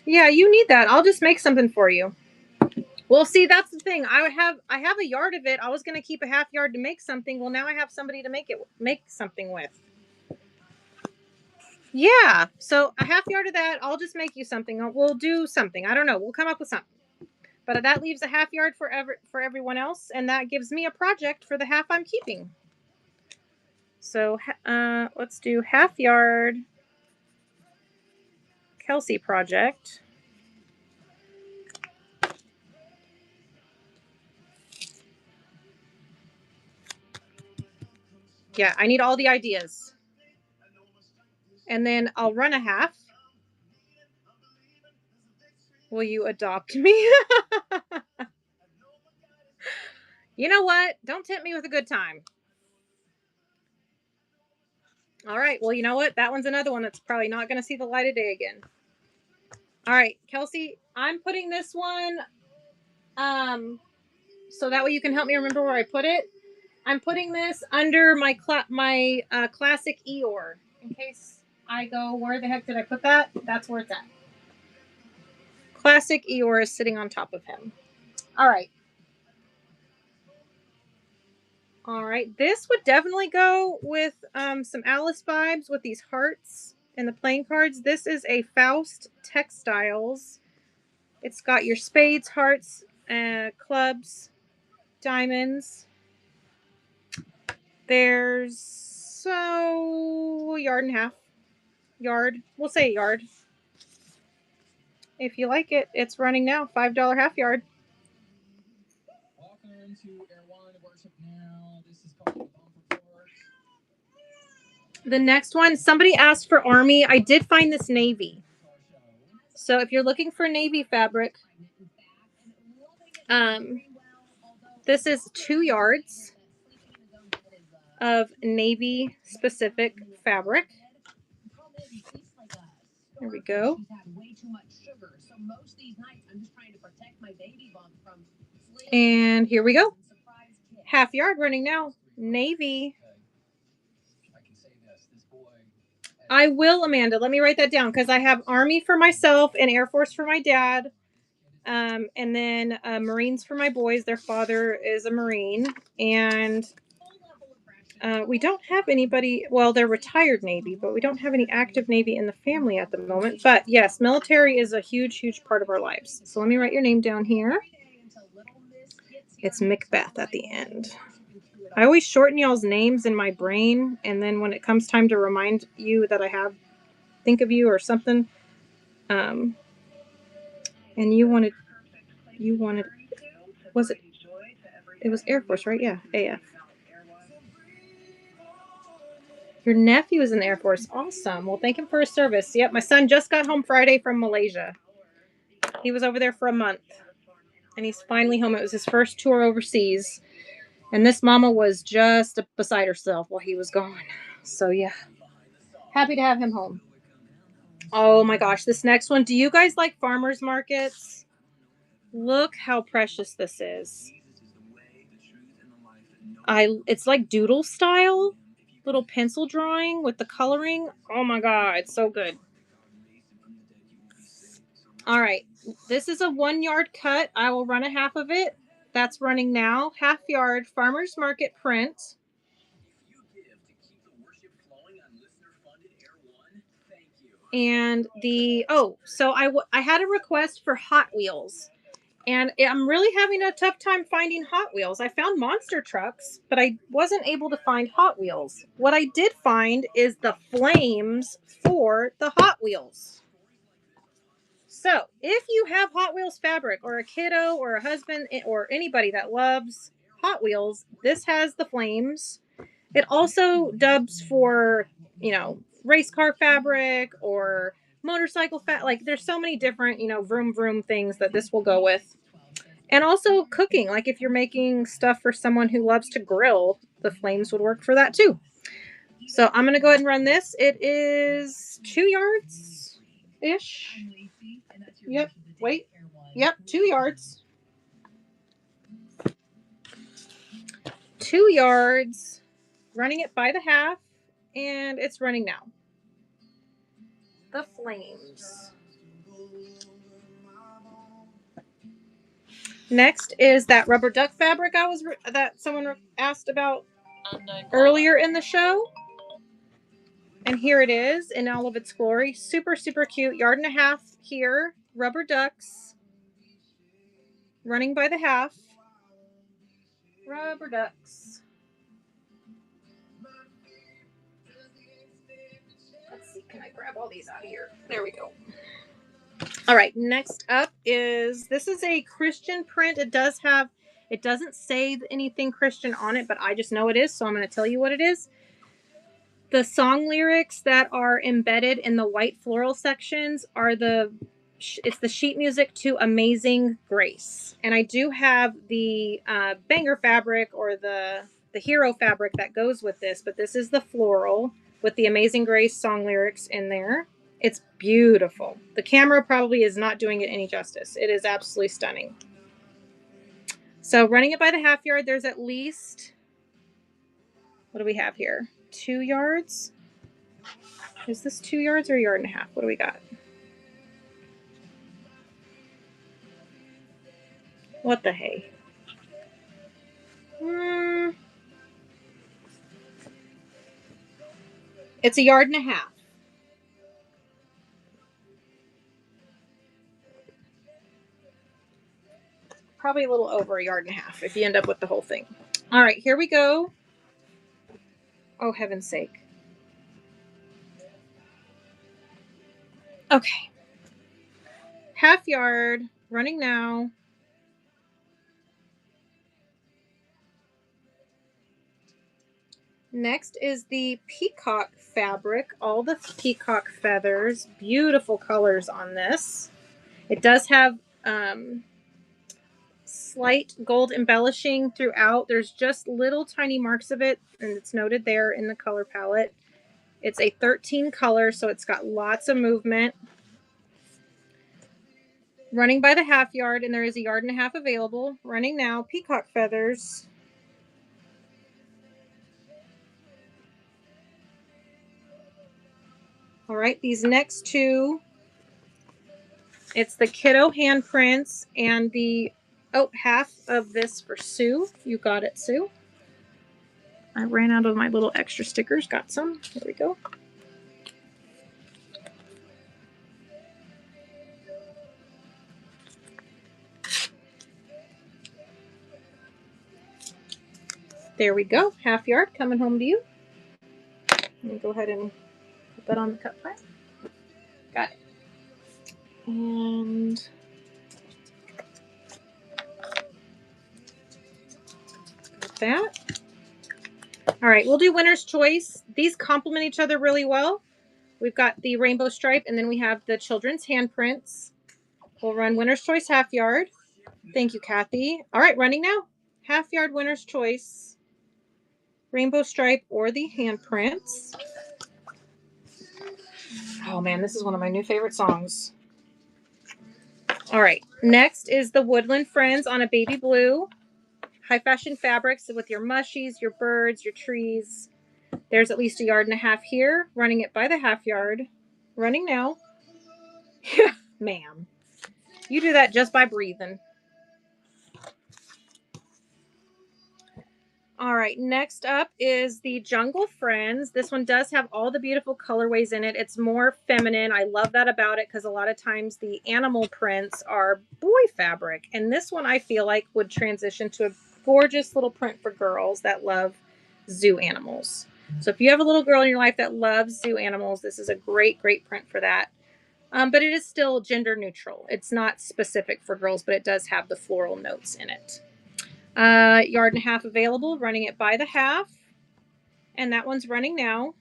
Yeah, you need that. I'll just make something for you. Well, see, that's the thing. I have a yard of it. I was going to keep a half yard to make something. Well, now I have somebody to make something with. Yeah. So a half yard of that, I'll just make you something. We'll do something. I don't know. We'll come up with something. But that leaves a half yard for everyone else, and that gives me a project for the half I'm keeping. So let's do half yard Kelsey project. Yeah, I need all the ideas. And then I'll run a half. Will you adopt me? You know what? Don't tempt me with a good time. All right. Well, you know what? That one's another one that's probably not going to see the light of day again. All right, Kelsey, I'm putting this one so that way you can help me remember where I put it. I'm putting this under my classic Eeyore in case I go, where the heck did I put that? That's where it's at. Classic Eeyore is sitting on top of him. All right. All right. This would definitely go with some Alice vibes with these hearts and the playing cards. This is a Faust Textiles. It's got your spades, hearts, clubs, diamonds. There's a yard and a half. Yard. We'll say a yard. If you like it, it's running now. $5 half yard. Welcome to Erewhon Worship Now. This is called the next one, somebody asked for Army. I did find this navy. So if you're looking for navy fabric, this is 2 yards of navy specific fabric. There we go. And here we go. Half yard running now. Navy. I will, Amanda. Let me write that down because I have Army for myself and Air Force for my dad. And then Marines for my boys. Their father is a Marine. And we don't have anybody. Well, they're retired Navy, but we don't have any active Navy in the family at the moment. But yes, military is a huge, huge part of our lives. So let me write your name down here. It's Macbeth at the end. I always shorten y'all's names in my brain, and then when it comes time to remind you that I think of you or something, and you wanted, was it? It was Air Force, right? Yeah, AF. Your nephew is in the Air Force. Awesome. Well, thank him for his service. Yep, my son just got home Friday from Malaysia. He was over there for a month, and he's finally home. It was his first tour overseas. And this mama was just beside herself while he was gone. So, yeah. Happy to have him home. Oh, my gosh. This next one. Do you guys like farmers markets? Look how precious this is. It's like doodle style. Little pencil drawing with the coloring. Oh, my God. It's so good. All right. This is a 1 yard cut. I will run a half of it. That's running now. Half yard farmers market print. And so I had a request for Hot Wheels. And I'm really having a tough time finding Hot Wheels. I found monster trucks, but I wasn't able to find Hot Wheels. What I did find is the flames for the Hot Wheels. So if you have Hot Wheels fabric, or a kiddo or a husband or anybody that loves Hot Wheels, this has the flames. It also dubs for, race car fabric or motorcycle like there's so many different, vroom vroom things that this will go with. And also cooking, like if you're making stuff for someone who loves to grill, the flames would work for that too. So I'm going to go ahead and run this. It is 2 yards ish. Yep. Wait. Yep. 2 yards. 2 yards. Running it by the half. And it's running now. The flames. Next is that rubber duck fabric that someone asked about earlier in the show. And here it is in all of its glory. Super, super cute. 1.5 yards here. Rubber ducks. Running by the half. Rubber ducks. Let's see. Can I grab all these out of here? There we go. All right. Next up this is a Christian print. It doesn't say anything Christian on it, but I just know it is. So I'm going to tell you what it is. The song lyrics that are embedded in the white floral sections are it's the sheet music to Amazing Grace. And I do have the banger fabric, or the hero fabric that goes with this, but this is the floral with the Amazing Grace song lyrics in there. It's beautiful. The camera probably is not doing it any justice. It is absolutely stunning. So running it by the half yard, there's at least, what do we have here? 2 yards? Is this 2 yards or 1.5 yards? What do we got? What the hey? It's 1.5 yards. Probably a little over 1.5 yards if you end up with the whole thing. All right, here we go. Oh, heaven's sake. Okay. 1/2 yard, running now. Next is the peacock fabric. All the peacock feathers. Beautiful colors on this. It does have slight gold embellishing throughout. There's just little tiny marks of it, and it's noted there in the color palette. It's a 13 color, so it's got lots of movement. Running by the half yard, and there is 1.5 yards available. Running now, peacock feathers. All right, these next two, it's the kiddo handprints and the, half of this for Sue. You got it, Sue. I ran out of my little extra stickers. Got some. There we go. There we go. 1/2 yard coming home to you. Let me go ahead and put that on the cut front. Got it. And got that. All right, we'll do winner's choice. These complement each other really well. We've got the rainbow stripe, and then we have the children's handprints. We'll run winner's choice 1/2 yard. Thank you, Kathy. All right, running now. 1/2 yard winner's choice. Rainbow stripe or the handprints. Oh man, this is one of my new favorite songs. All right, next is the Woodland Friends on a baby blue. High fashion fabrics with your mushies, your birds, your trees. There's at least 1.5 yards here. Running it by the 1/2 yard. Running now. Ma'am. You do that just by breathing. All right, next up is the Jungle Friends. This one does have all the beautiful colorways in it. It's more feminine. I love that about it because a lot of times the animal prints are boy fabric. And this one I feel like would transition to a gorgeous little print for girls that love zoo animals. So if you have a little girl in your life that loves zoo animals, this is a great, great print for that. But it is still gender neutral. It's not specific for girls, but it does have the floral notes in it. Yard and a half available, running it by the half. And that one's running now.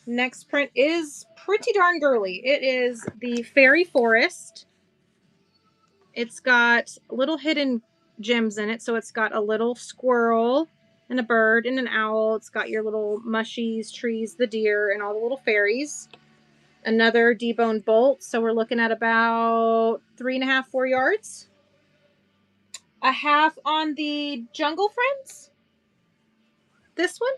Next print is pretty darn girly. It is the Fairy Forest. It's got little hidden gems in it. So it's got a little squirrel and a bird and an owl. It's got your little mushies, trees, the deer, and all the little fairies. Another deboned bolt. So we're looking at about 3.5, 4 yards. A half on the Jungle Friends. This one.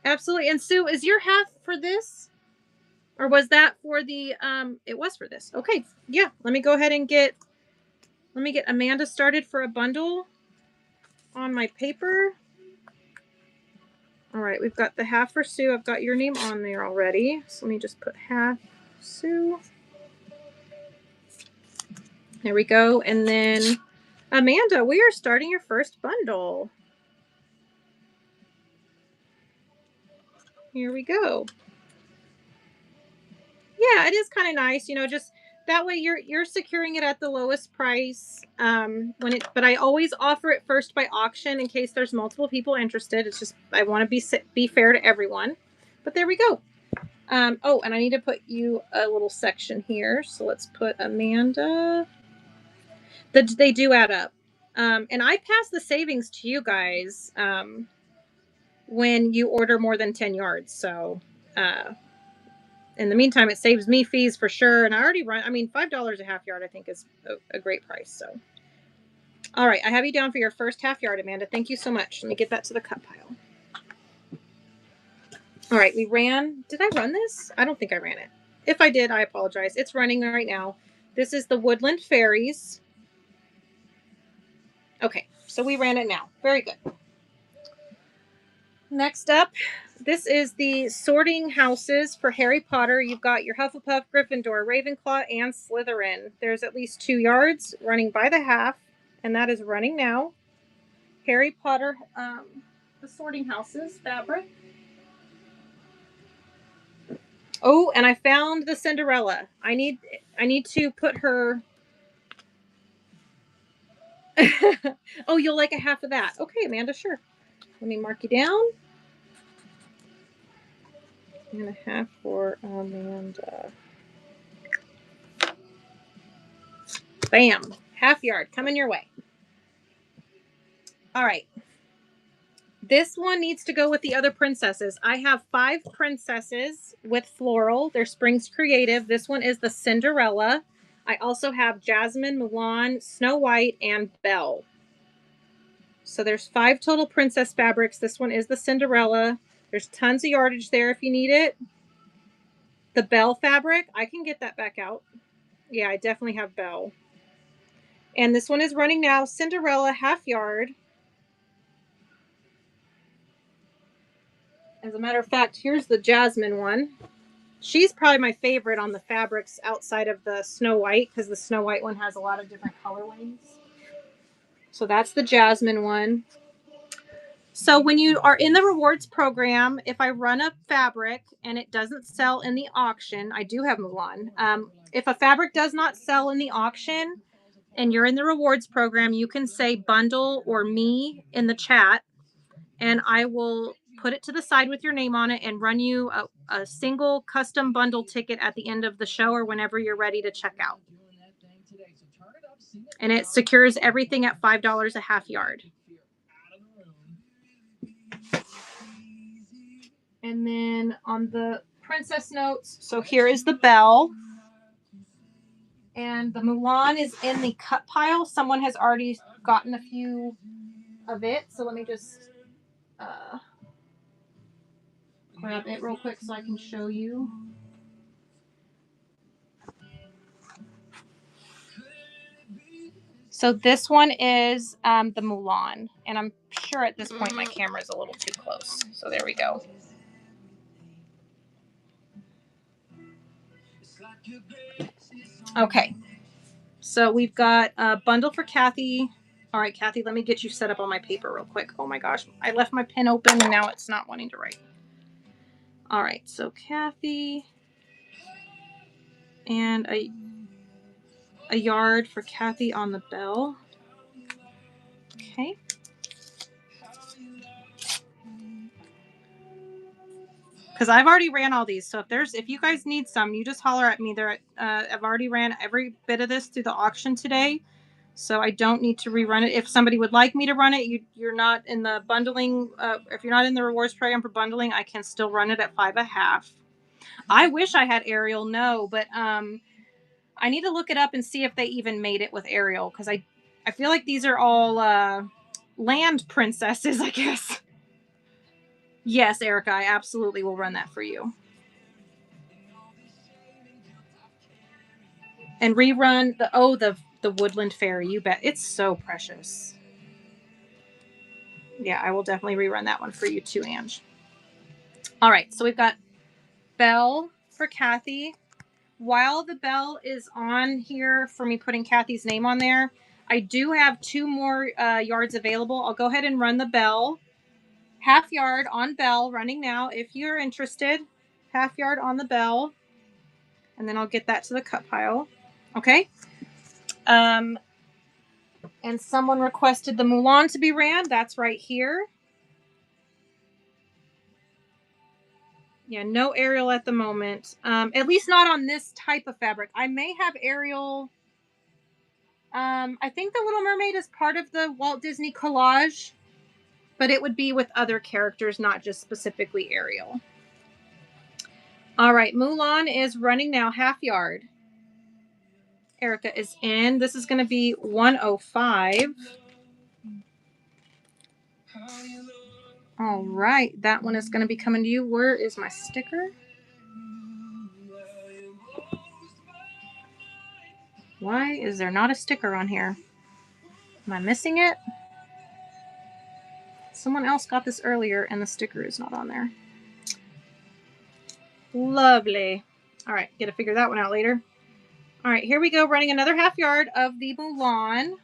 Absolutely. And Sue, is your half for this? Or was that for the it was for this. Okay. Yeah. Let me go ahead and get Amanda started for a bundle on my paper. All right, we've got the half for Sue. I've got your name on there already. So let me just put half Sue. There we go. And then Amanda, we are starting your first bundle. Here we go. Yeah, it is kind of nice, you know, just that way you're securing it at the lowest price. But I always offer it first by auction in case there's multiple people interested. It's just I want to be fair to everyone. But there we go. Oh, and I need to put you a little section here. So let's put Amanda. They do add up. And I pass the savings to you guys when you order more than 10 yards. So in the meantime, it saves me fees for sure. And I already run, I mean, $5 a half yard, I think is a great price. So, all right. I have you down for your first half yard, Amanda. Thank you so much. Let me get that to the cut pile. All right. Did I run this? I don't think I ran it. If I did, I apologize. It's running right now. This is the Woodland Fairies. Okay. So we ran it now. Very good. Next up, this is the sorting houses for Harry Potter. You've got your Hufflepuff, Gryffindor, Ravenclaw, and Slytherin. There's at least 2 yards running by the half, and that is running now. Harry Potter, the sorting houses fabric. Oh, and I found the Cinderella. I need to put her. Oh, you'll like a half of that. Okay, Amanda, sure. Let me mark you down. And a half for Amanda. Bam. Half yard coming your way. All right. This one needs to go with the other princesses. I have 5 princesses with floral. They're Springs Creative. This one is the Cinderella. I also have Jasmine, Mulan, Snow White, and Belle. So there's 5 total princess fabrics. This one is the Cinderella. There's tons of yardage there if you need it. The Belle fabric, I can get that back out. Yeah, I definitely have Belle. And this one is running now, Cinderella, half yard. As a matter of fact, here's the Jasmine one. She's probably my favorite on the fabrics outside of the Snow White because the Snow White one has a lot of different colorways. So that's the Jasmine one. So when you are in the rewards program, if I run a fabric and it doesn't sell in the auction, I do have Mulan. If a fabric does not sell in the auction and you're in the rewards program, you can say bundle or me in the chat and I will put it to the side with your name on it and run you a single custom bundle ticket at the end of the show or whenever you're ready to check out. And it secures everything at $5 a half yard. And then on the princess notes, so here is the Belle. And the Mulan is in the cut pile. Someone has already gotten a few of it. So let me just grab it real quick so I can show you. So this one is the Mulan, and I'm sure at this point my camera is a little too close. So there we go. Okay, so we've got a bundle for Kathy. All right, Kathy, let me get you set up on my paper real quick. Oh my gosh, I left my pen open and now it's not wanting to write. All right, so Kathy and a yard for Kathy on the bell. Okay. Because I've already ran all these, so if you guys need some, you just holler at me. I've already ran every bit of this through the auction today, so I don't need to rerun it. If somebody would like me to run it, you're not in the bundling. If you're not in the rewards program for bundling, I can still run it at 5.5. I wish I had Ariel, no, but I need to look it up and see if they even made it with Ariel, because I feel like these are all land princesses, I guess. Yes, Erica, I absolutely will run that for you. And rerun the Woodland Fairy. You bet. It's so precious. Yeah, I will definitely rerun that one for you too, Ange. All right, so we've got Belle for Kathy. While the bell is on here for me putting Kathy's name on there, I do have 2 more yards available. I'll go ahead and run the bell. Half yard on bell running now if you're interested. Half yard on the bell. And then I'll get that to the cut pile. Okay. And someone requested the Mulan to be ran. That's right here. Yeah, no Ariel at the moment. At least not on this type of fabric. I may have Ariel. I think the Little Mermaid is part of the Walt Disney collage, but it would be with other characters, not just specifically Ariel. All right, Mulan is running now, half yard. Erica is in. This is going to be 105. All right, that one is going to be coming to you. Where is my sticker? Why is there not a sticker on here? Am I missing it? Someone else got this earlier and the sticker is not on there. Lovely. All right, get to figure that one out later. All right, here we go, running another half yard of the Mulan.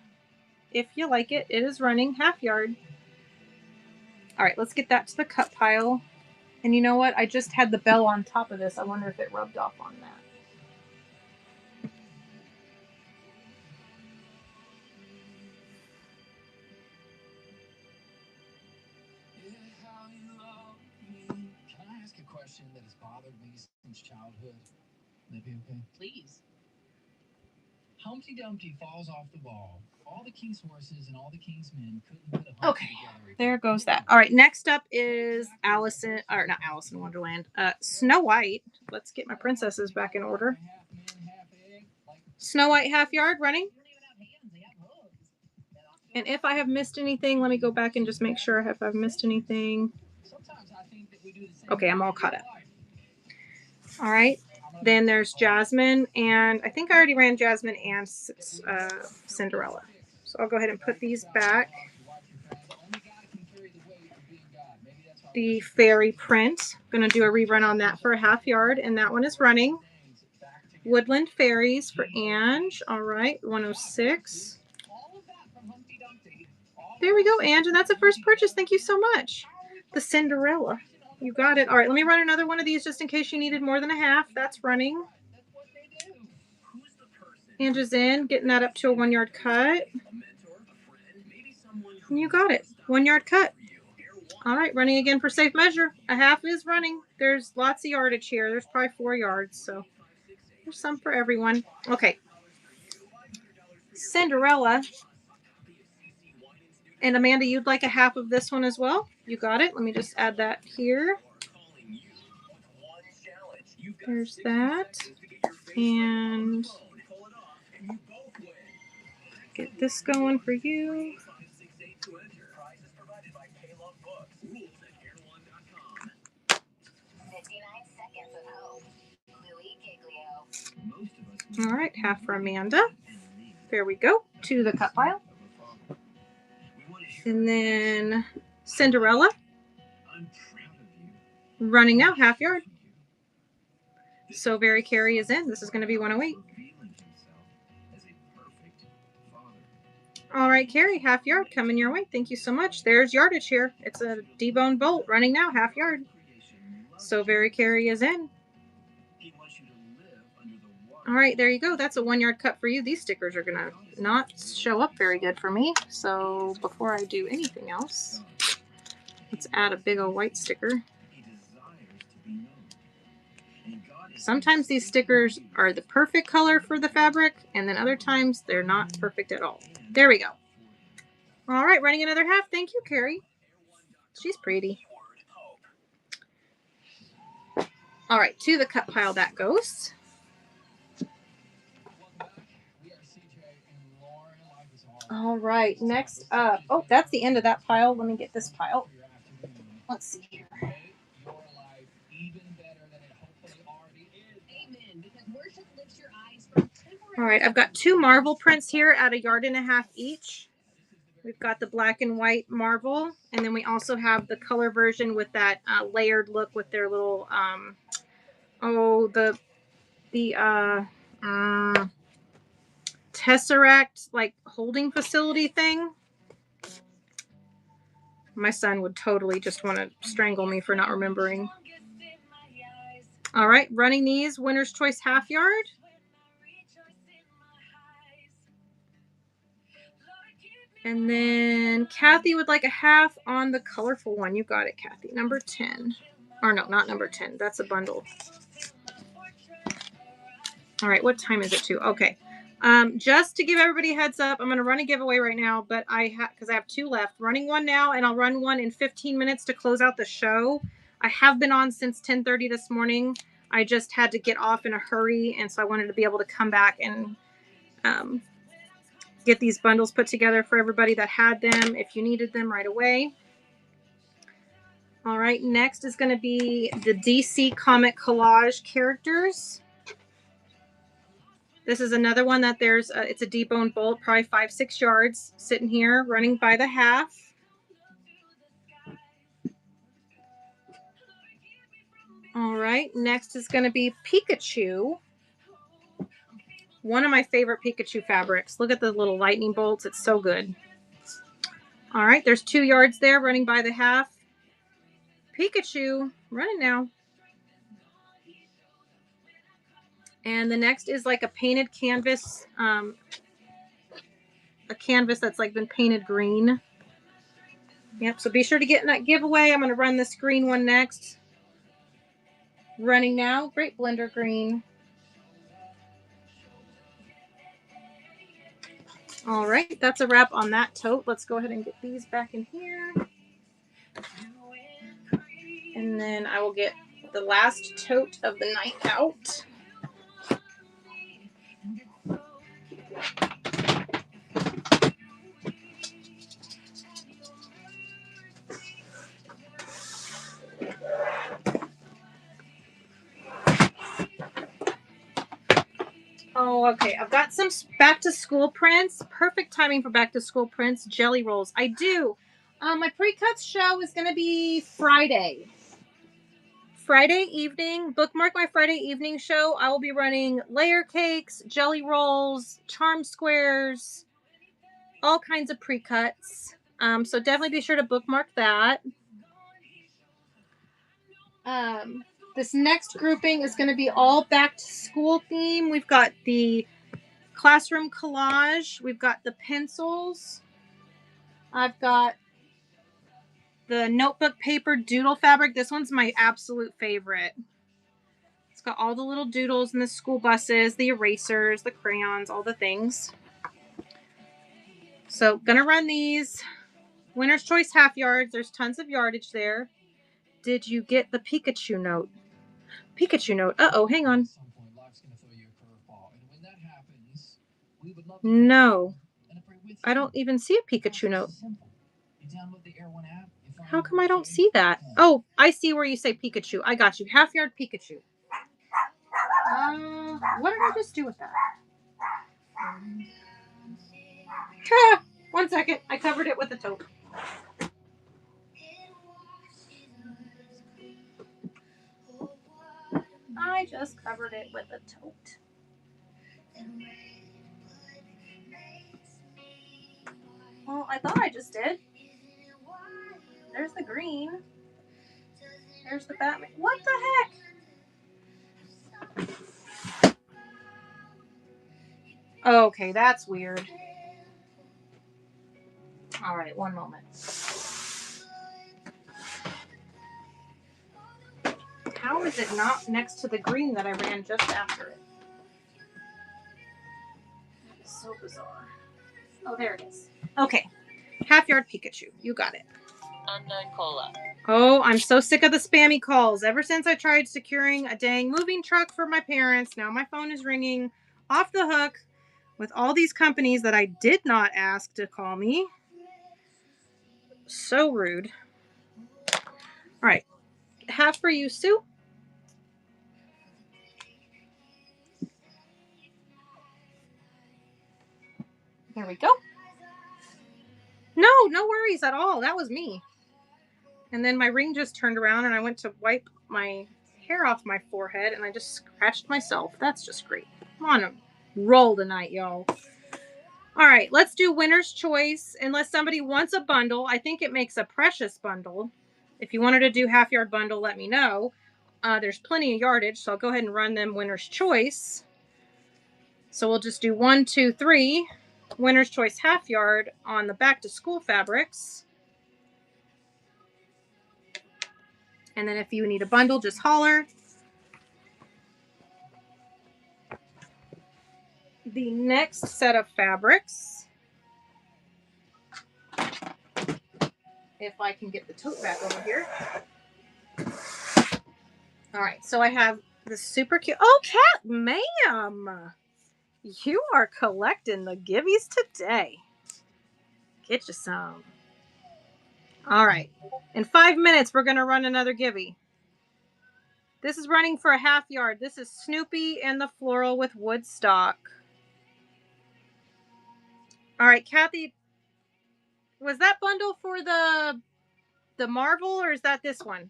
If you like it, it is running half yard. All right, let's get that to the cut pile. And you know what? I just had the bell on top of this. I wonder if it rubbed off on that. Can I ask a question that has bothered me since childhood? Would that be okay? Please. Humpty Dumpty falls off the ball. All the king's horses and all the king's men couldn't put a Humpty Okay, together. there goes that. All right, next up is Alice, or not Alice in Wonderland, Snow White. Let's get my princesses back in order. Snow White half yard running. And if I have missed anything, let me go back and just make sure if I've missed anything. Okay, I'm all caught up. All right. Then there's Jasmine, and I think I already ran Jasmine and Cinderella. So I'll go ahead and put these back. The fairy print. I'm going to do a rerun on that for a half yard, and that one is running. Woodland Fairies for Ange. All right, 106. There we go, Ange, and that's a first purchase. Thank you so much. The Cinderella. You got it. All right, let me run another one of these just in case you needed more than a half. That's running. Ange is in, getting that up to a 1 yard cut. And you got it. 1 yard cut. All right, running again for safe measure. A half is running. There's lots of yardage here. There's probably 4 yards, so there's some for everyone. Okay. Cinderella. And Amanda, you'd like a half of this one as well? You got it. Let me just add that here. There's that. And get this going for you. All right, half for Amanda. There we go. To the cut pile. And then Cinderella. Running now, half yard. So Very Carrie is in. This is going to be 108. All right, Carrie, half yard coming your way. Thank you so much. There's yardage here. It's a deboned bolt running now, half yard. So Very Carrie is in. All right, there you go. That's a 1 yard cut for you. These stickers are going to not show up very good for me. So before I do anything else, let's add a big old white sticker. Sometimes these stickers are the perfect color for the fabric, and then other times they're not perfect at all. There we go. All right, running another half. Thank you, Carrie. She's pretty. All right, to the cut pile that goes. All right, next up. Oh, that's the end of that pile. Let me get this pile. Let's see here. All right, I've got 2 Marvel prints here at 1.5 yards each. We've got the black and white Marvel, and then we also have the color version with that layered look with their little Tesseract like holding facility thing. My son would totally just want to strangle me for not remembering. All right, running these, Winner's Choice half yard. And then Kathy would like a half on the colorful one. You got it, Kathy. Number 10. Or no, not number 10. That's a bundle. All right, what time is it too? Okay. Just to give everybody a heads up, I'm going to run a giveaway right now, but because I have 2 left. Running one now, and I'll run one in 15 minutes to close out the show. I have been on since 10:30 this morning. I just had to get off in a hurry, and so I wanted to be able to come back and get these bundles put together for everybody that had them if you needed them right away. All right, next is going to be the DC Comic Collage characters. This is another one that it's a deboned bolt, probably 5-6 yards, sitting here running by the half. All right, next is going to be Pikachu. One of my favorite Pikachu fabrics. Look at the little lightning bolts. It's so good. All right, there's 2 yards there running by the half. Pikachu running now. And the next is like a painted canvas, a canvas that's like been painted green. Yep, so be sure to get in that giveaway. I'm going to run this green one next. Running now, Great Blender Green. All right, that's a wrap on that tote. Let's go ahead and get these back in here. And then I will get the last tote of the night out. Oh, okay. I've got some back to school prints. Perfect timing for back to school prints. Jelly rolls. I do. My pre-cuts show is going to be Friday. Friday evening. Bookmark my Friday evening show. I will be running layer cakes, jelly rolls, charm squares, all kinds of pre-cuts. So definitely be sure to bookmark that. This next grouping is going to be all back to school theme. We've got the classroom collage. We've got the pencils. I've got the notebook paper doodle fabric. This one's my absolute favorite. It's got all the little doodles in the school buses, the erasers, the crayons, all the things. So gonna run these. Winner's Choice half yards. There's tons of yardage there. Did you get the Pikachu note? Pikachu note. Uh-oh, hang on. No. I don't even see a Pikachu note. How come I don't see that? Oh, I see where you say Pikachu. I got you. Half yard Pikachu. What did I just do with that? 1 second. I covered it with a tote. I just covered it with a tote. Well, I thought I just did. There's the green. There's the Batman. What the heck? Okay, that's weird. All right, one moment. How is it not next to the green that I ran just after it? That is so bizarre. Oh, there it is. Okay. Half Yard Pikachu. You got it. Unknown caller. Oh, I'm so sick of the spammy calls. Ever since I tried securing a dang moving truck for my parents, now my phone is ringing off the hook with all these companies that I did not ask to call me. So rude. All right. Half for you, Sue. Here we go. No worries at all. That was me. And then my ring just turned around and I went to wipe my hair off my forehead and I just scratched myself. That's just great. I'm on a roll tonight, y'all. All right, let's do winner's choice. Unless somebody wants a bundle, I think it makes a precious bundle. If you wanted to do half yard bundle, let me know. There's plenty of yardage, so I'll go ahead and run them winner's choice. So we'll just do 1, 2, 3 winner's choice half yard on the back to school fabrics. And then if you need a bundle, just holler. The next set of fabrics, if I can get the tote back over here. All right, so I have the super cute. Oh, Cat, ma'am, you are collecting the givvies today. Get you some. All right, in 5 minutes, we're going to run another givvy. This is running for a half yard. This is Snoopy and the Floral with Woodstock. All right, Kathy, was that bundle for the Marvel or is that this one?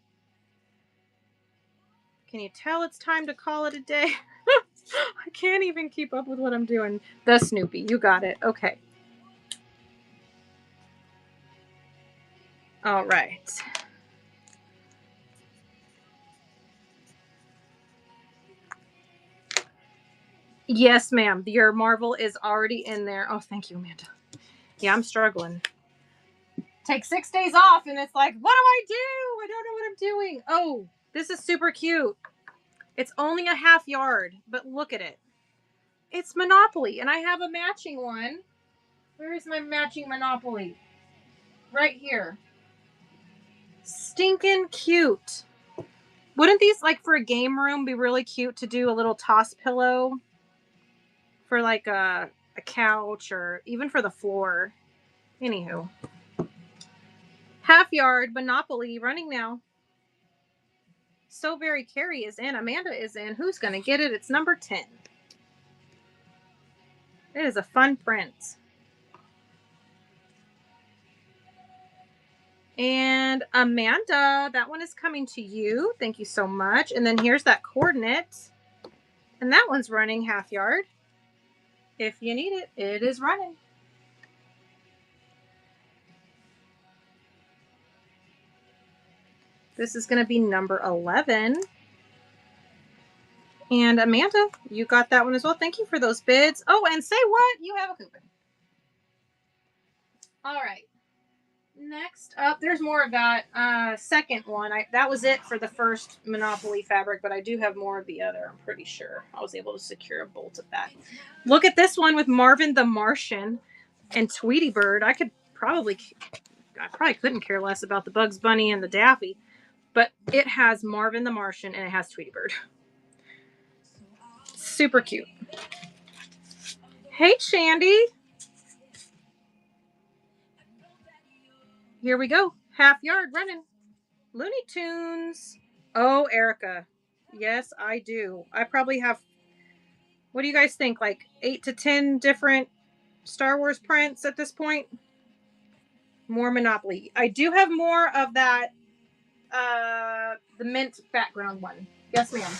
Can you tell it's time to call it a day? I can't even keep up with what I'm doing. The Snoopy, you got it. Okay. All right. Yes, ma'am. Your Marvel is already in there. Oh, thank you, Amanda. Yeah, I'm struggling. Take 6 days off, and it's like, what do I do? I don't know what I'm doing. Oh, this is super cute. It's only a half yard, but look at it. It's Monopoly, and I have a matching one. Where is my matching Monopoly? Right here. Stinking cute. Wouldn't these, like, for a game room be really cute to do a little toss pillow for, like, a couch or even for the floor? Anywho. Half yard Monopoly running now. So Very Carrie is in. Amanda is in. Who's going to get it? It's number 10. It is a fun print. And Amanda, that one is coming to you. Thank you so much. And then here's that coordinate. And that one's running half yard. If you need it, it is running. This is going to be number 11. And Amanda, you got that one as well. Thank you for those bids. Oh, and say what? You have a coupon. All right. Next up, there's more of that second one. That was it for the first Monopoly fabric, but I do have more of the other. I'm pretty sure I was able to secure a bolt of that. Look at this one with Marvin the Martian and Tweety Bird. I probably couldn't care less about the Bugs Bunny and the Daffy, but it has Marvin the Martian and it has Tweety Bird. Super cute. Hey, Shandy. Here we go. Half yard running. Looney Tunes. Oh, Erica. Yes, I do. I probably have, what do you guys think? Like 8 to 10 different Star Wars prints at this point. More Monopoly. I do have more of that, the mint background one. Yes, ma'am.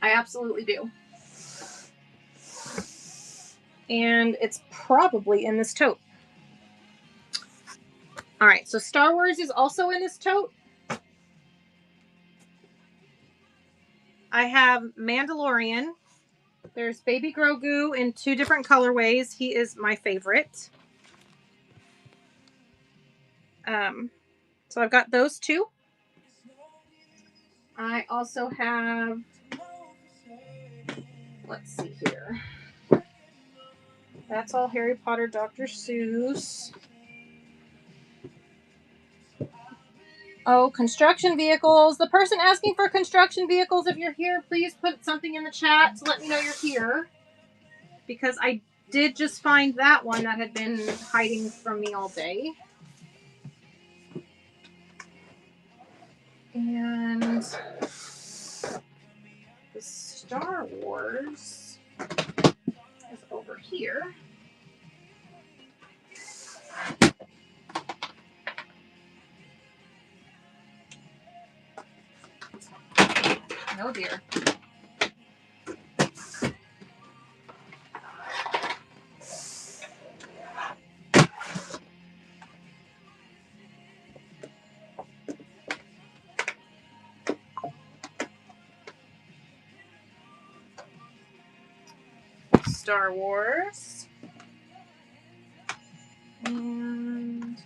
I absolutely do. And it's probably in this tote. All right, so Star Wars is also in this tote. I have Mandalorian. There's Baby Grogu in 2 different colorways. He is my favorite. So I've got those 2. I also have, let's see here. That's all Harry Potter, Dr. Seuss. Oh, construction vehicles. The person asking for construction vehicles, if you're here, please put something in the chat to let me know you're here. Because I did just find that one that had been hiding from me all day. And the Star Wars is over here. Oh dear. Star Wars. And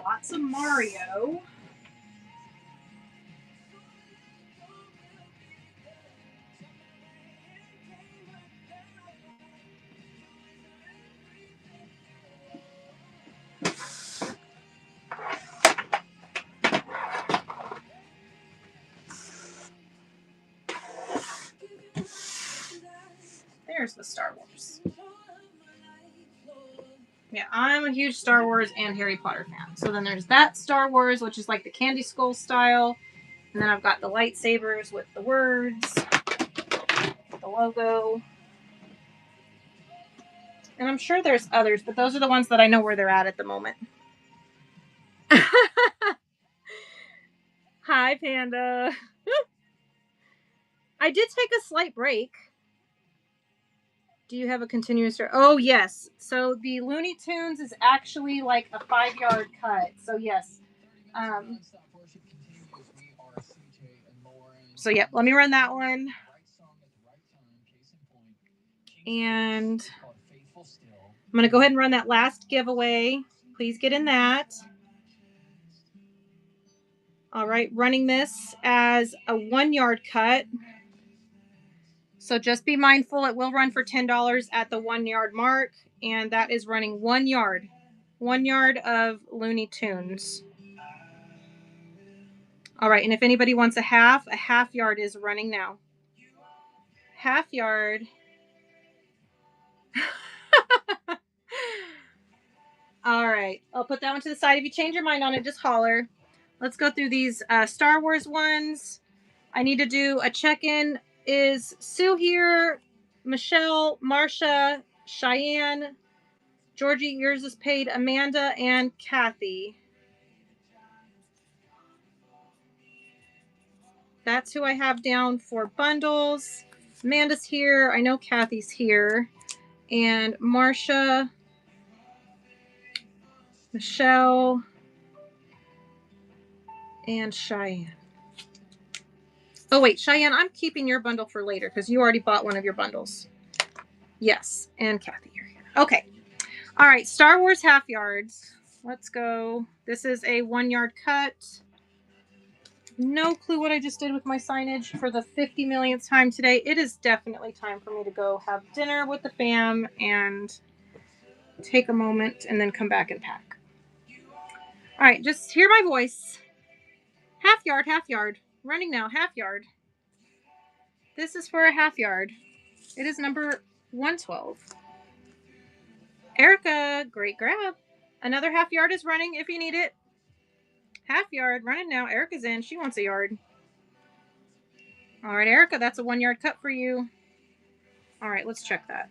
lots of Mario. There's the Star Wars. Yeah, I'm a huge Star Wars and Harry Potter fan. So then there's that Star Wars, which is like the Candy Skull style. And then I've got the lightsabers with the words, the logo. And I'm sure there's others, but those are the ones that I know where they're at the moment. Hi, Panda. I did take a slight break. Do you have a continuous? Oh, yes. So the Looney Tunes is actually like a 5-yard cut. So, yes. So, yeah, let me run that one. And I'm going to go ahead and run that last giveaway. Please get in that. All right, running this as a 1-yard cut. So just be mindful, it will run for $10 at the 1-yard mark, and that is running 1 yard. 1 yard of Looney Tunes. All right, and if anybody wants a half yard is running now. Half yard. All right, I'll put that one to the side. If you change your mind on it, just holler. Let's go through these Star Wars ones. I need to do a check-in. Is Sue here? Michelle, Marcia, Cheyenne, Georgie, yours is paid, Amanda, and Kathy. That's who I have down for bundles. Amanda's here. I know Kathy's here. And Marcia, Michelle, and Cheyenne. Oh, wait, Cheyenne, I'm keeping your bundle for later because you already bought one of your bundles. Yes, and Kathy, you're here. Okay. All right, Star Wars half yards. Let's go. This is a 1-yard cut. No clue what I just did with my signage for the 50 millionth time today. It is definitely time for me to go have dinner with the fam and take a moment and then come back and pack. All right, just hear my voice. Half yard. Running now, half yard. This is for a half yard. It is number 112. Erica, great grab. Another half yard is running if you need it. Half yard, running now. Erica's in. She wants a yard. All right, Erica, that's a 1 yard cut for you. All right, let's check that.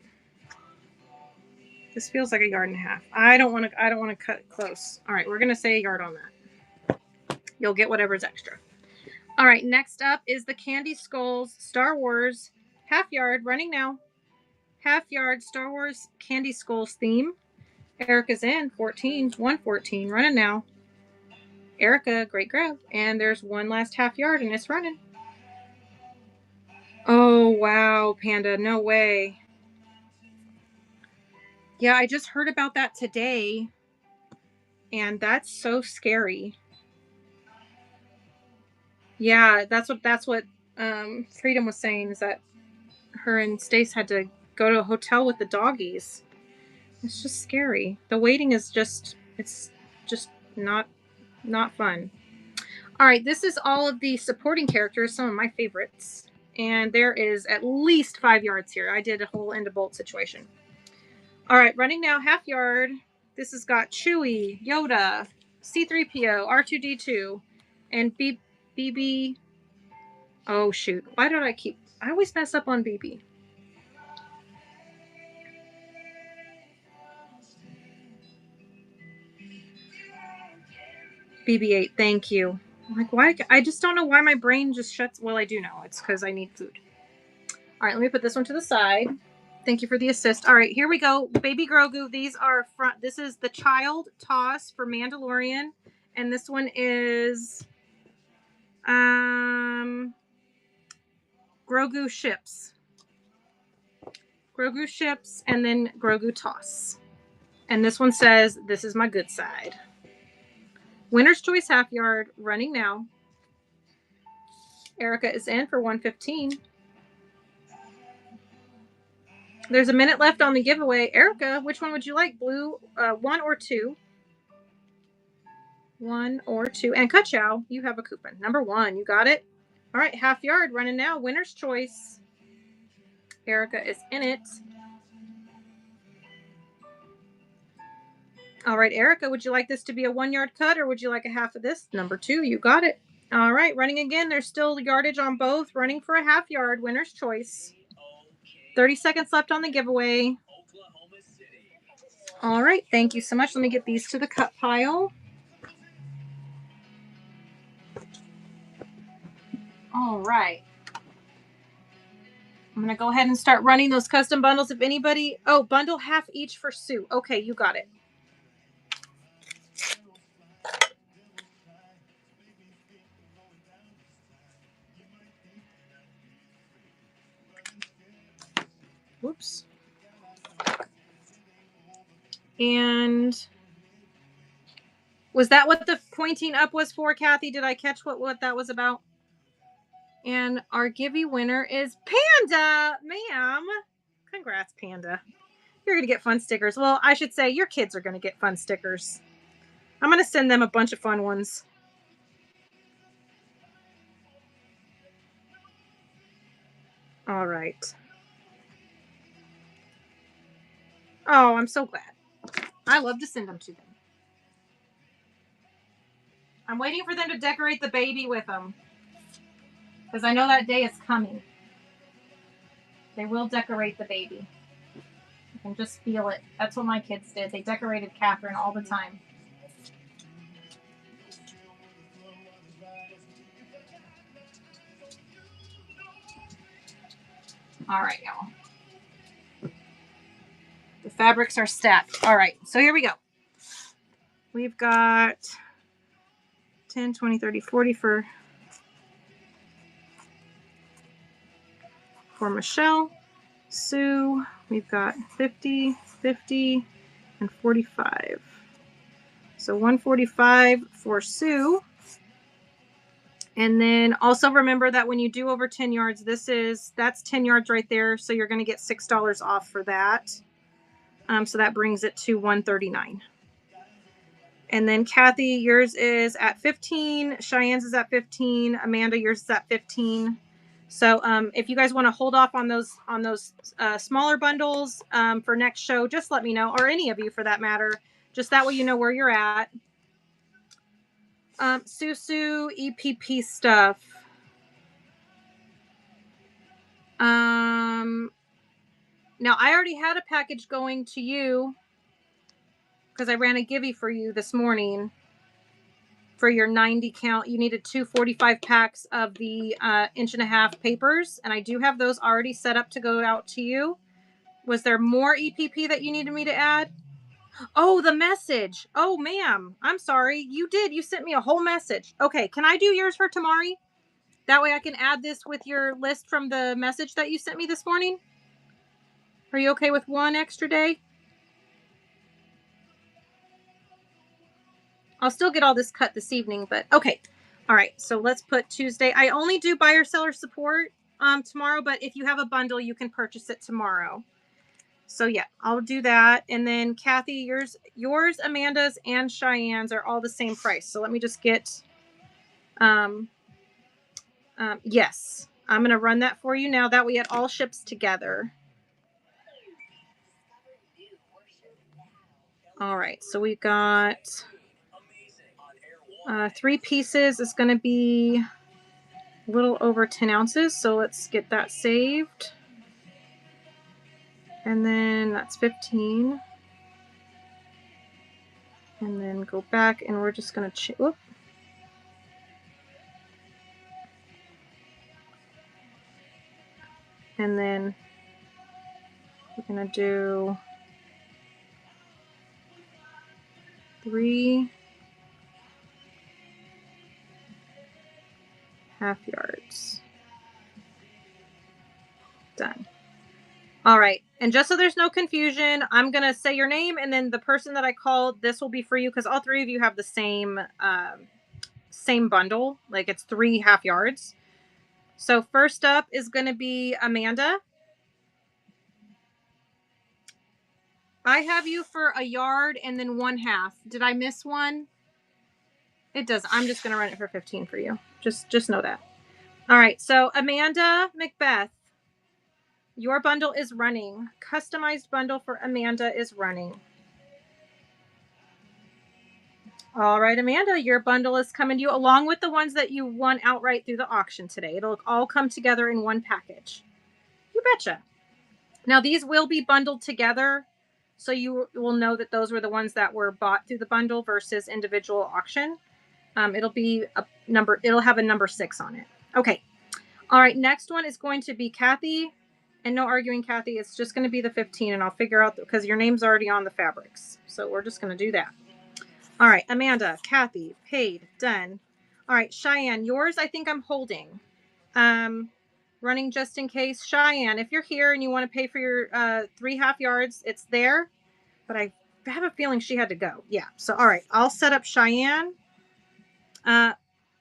This feels like a yard and a half. I don't want to cut it close. All right, we're gonna say a yard on that. You'll get whatever's extra. All right, next up is the Candy Skulls Star Wars half yard, running now. Half yard Star Wars Candy Skulls theme. Erica's in. 14, 114, running now. Erica, great grab. And there's one last half yard and it's running. Oh, wow, Panda, no way. Yeah, I just heard about that today. And that's so scary. Yeah, that's what Freedom was saying, is that her and Stace had to go to a hotel with the doggies. It's just scary. The waiting is just, it's just not fun. All right, this is all of the supporting characters, some of my favorites. And there is at least 5 yards here. I did a whole end of bolt situation. All right, running now, half yard. This has got Chewie, Yoda, C-3PO, R2-D2, and BB. Oh, shoot. Why did I always mess up on BB. BB-8, thank you. I'm like, why? I just don't know why my brain just shuts. Well, I do know. It's because I need food. All right, let me put this one to the side. Thank you for the assist. All right, here we go. Baby Grogu. These are front. This is the child toss for Mandalorian. And this one is Grogu ships. Grogu ships and then Grogu toss. And this one says, this is my good side. Winner's choice half yard, running now. Erica is in for 115. There's a minute left on the giveaway. Erica, which one would you like? Blue, 1 or 2? 1 or 2. And Ka-Chow, you have a coupon. Number 1, you got it. All right, half yard, running now. Winner's choice. Erica is in it. All right, Erica, would you like this to be a 1 yard cut or would you like a half of this? Number 2, you got it. All right, running again. There's still yardage on both. Running for a half yard, winner's choice. 30 seconds left on the giveaway. All right, thank you so much. Let me get these to the cut pile. All right. I'm going to go ahead and start running those custom bundles. If anybody... Oh, bundle half each for Sue. Okay, you got it. Whoops. And was that what the pointing up was for, Kathy? Did I catch what that was about? And our Givey winner is Panda, ma'am. Congrats, Panda. You're going to get fun stickers. Well, I should say your kids are going to get fun stickers. I'm going to send them a bunch of fun ones. All right. Oh, I'm so glad. I love to send them to them. I'm waiting for them to decorate the baby with them, because I know that day is coming. They will decorate the baby. I can just feel it. That's what my kids did. They decorated Catherine all the time. All right, y'all. The fabrics are stacked. All right, so here we go. We've got 10, 20, 30, 40 for Michelle. Sue, we've got 50, 50, and 45. So 145 for Sue. And then also remember that when you do over 10 yards, that's 10 yards right there. So you're going to get $6 off for that. So that brings it to 139. And then Kathy, yours is at 15. Cheyenne's is at 15. Amanda, yours is at 15. So if you guys want to hold off on those smaller bundles for next show, just let me know, or any of you for that matter. Just that way you know where you're at. Susu EPP stuff. Now I already had a package going to you because I ran a givey for you this morning for your 90 count. You needed 245 packs of the 1.5-inch papers, and I do have those already set up to go out to you. Was there more EPP that you needed me to add? Oh, the message. Oh, ma'am. I'm sorry. You did. You sent me a whole message. Okay. Can I do yours for tomorrow? That way I can add this with your list from the message that you sent me this morning. Are you okay with one extra day? I'll still get all this cut this evening, but okay. All right. So let's put Tuesday. I only do buyer seller support tomorrow, but if you have a bundle, you can purchase it tomorrow. So yeah, I'll do that. And then Kathy, yours, Amanda's, and Cheyenne's are all the same price. So let me just get, yes, I'm going to run that for you now. That way it all ships together. All right. So we've got 3 pieces. It's going to be a little over 10 ounces. So let's get that saved. And then that's 15. And then go back and we're just going to and then we're going to do 3 half yards. Done. All right. And just so there's no confusion, I'm going to say your name and then the person that I called, this will be for you because all 3 of you have the same bundle. Like it's 3 half yards. So first up is going to be Amanda. I have you for 1 yard and then 1/2. Did I miss one? It does. I'm just going to run it for 15 for you. Just know that. All right. So Amanda Macbeth. Your bundle is running. Customized bundle for Amanda is running. All right, Amanda, your bundle is coming to you along with the ones that you won outright through the auction today. It'll all come together in one package. You betcha. Now, these will be bundled together, so you will know that those were the ones that were bought through the bundle versus individual auction. It'll be it'll have a number 6 on it. Okay. All right, next one is going to be Kathy. And no arguing, Kathy. It's just going to be the 15, and I'll figure out because your name's already on the fabrics. So we're just going to do that. All right, Amanda, Kathy, paid, done. All right, Cheyenne, yours I think I'm holding. Running just in case. Cheyenne, if you're here and you want to pay for your 3 half yards, it's there. But I have a feeling she had to go. Yeah. So, all right, I'll set up Cheyenne.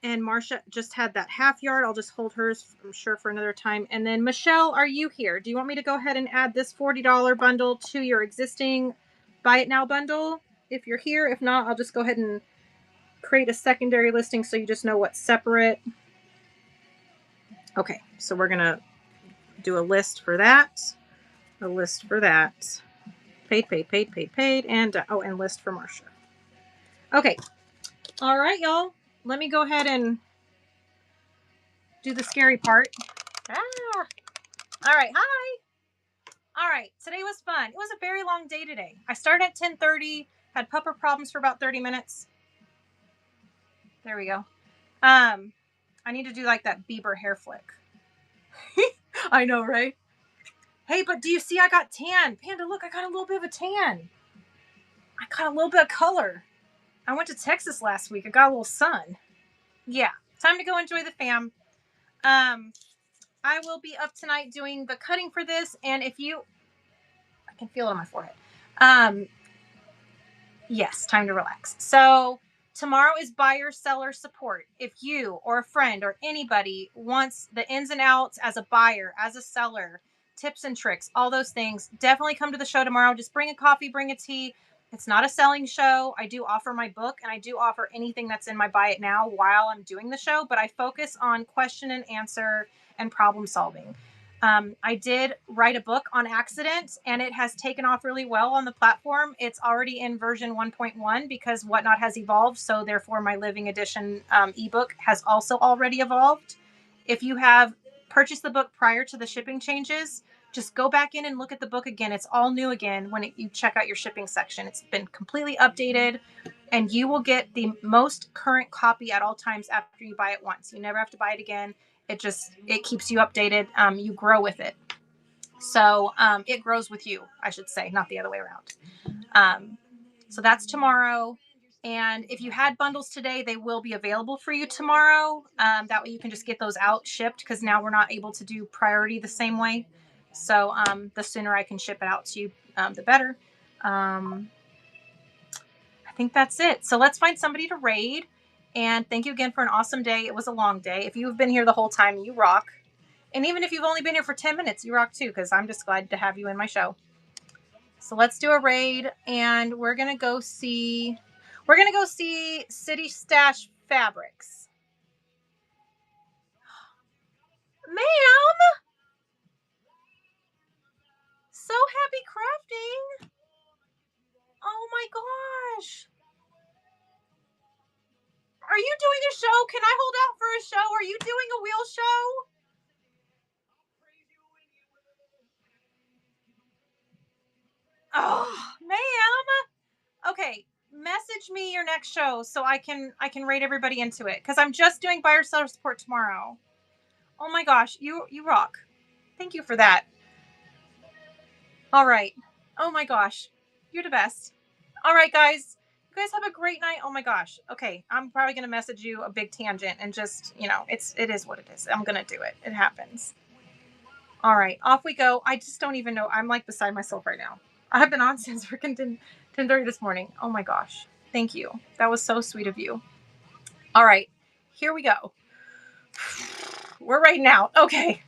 And Marcia just had that half yard. I'll just hold hers, I'm sure, for another time. And then Michelle, are you here? Do you want me to go ahead and add this $40 bundle to your existing Buy It Now bundle? If you're here, if not, I'll just go ahead and create a secondary listing so you just know what's separate. Okay, so we're going to do a list for that. A list for that. Paid, paid, paid, paid, paid. And, and list for Marcia. Okay. All right, y'all. Let me go ahead and do the scary part. All right. Hi. All right. Today was fun. It was a very long day today. I started at 10:30, had pupper problems for about 30 minutes. There we go. I need to do like that Bieber hair flick. I know, right? Hey, but do you see I got tan? Panda, look, I got a little bit of a tan. I got a little bit of color. I went to Texas last week. I got a little sun. Yeah. Time to go enjoy the fam. I will be up tonight doing the cutting for this. And if you, I can feel it on my forehead. Yes, time to relax. So tomorrow is buyer seller support. If you or a friend or anybody wants the ins and outs as a buyer, as a seller, tips and tricks, all those things, definitely come to the show tomorrow. Just bring a coffee, bring a tea. It's not a selling show. I do offer my book and I do offer anything that's in my Buy It Now while I'm doing the show, but I focus on question and answer and problem solving. I did write a book on accident, and it has taken off really well on the platform. It's already in version 1.1 because Whatnot has evolved. So therefore my Living Edition ebook has also already evolved. If you have purchased the book prior to the shipping changes, just go back in and look at the book again. It's all new again when you check out your shipping section. It's been completely updated, and you will get the most current copy at all times after you buy it once. You never have to buy it again. It keeps you updated. You grow with it. So it grows with you, I should say, not the other way around. So that's tomorrow. And if you had bundles today, they will be available for you tomorrow. That way you can just get those out shipped, because now we're not able to do priority the same way. So the sooner I can ship it out to you, the better. I think that's it. So let's find somebody to raid. And thank you again for an awesome day. It was a long day. If you've been here the whole time, you rock. And even if you've only been here for 10 minutes, you rock too, because I'm just glad to have you in my show. So let's do a raid, and we're going to go see City Stash Fabrics. Ma'am! So happy crafting! Oh my gosh! Are you doing a show? Can I hold out for a show? Are you doing a wheel show? Oh, ma'am. Okay, message me your next show so I can rate everybody into it, because I'm just doing buyer seller support tomorrow. Oh my gosh, you rock. Thank you for that. All right. Oh my gosh, you're the best. All right, guys. You guys have a great night. Oh my gosh. Okay, I'm probably gonna message you a big tangent, and just, it is what it is. I'm gonna do it. It happens. All right, off we go. I just don't even know. I'm like beside myself right now. I have been on since freaking 10:30 this morning. Oh my gosh. Thank you. That was so sweet of you. All right, here we go. We're right now. Okay.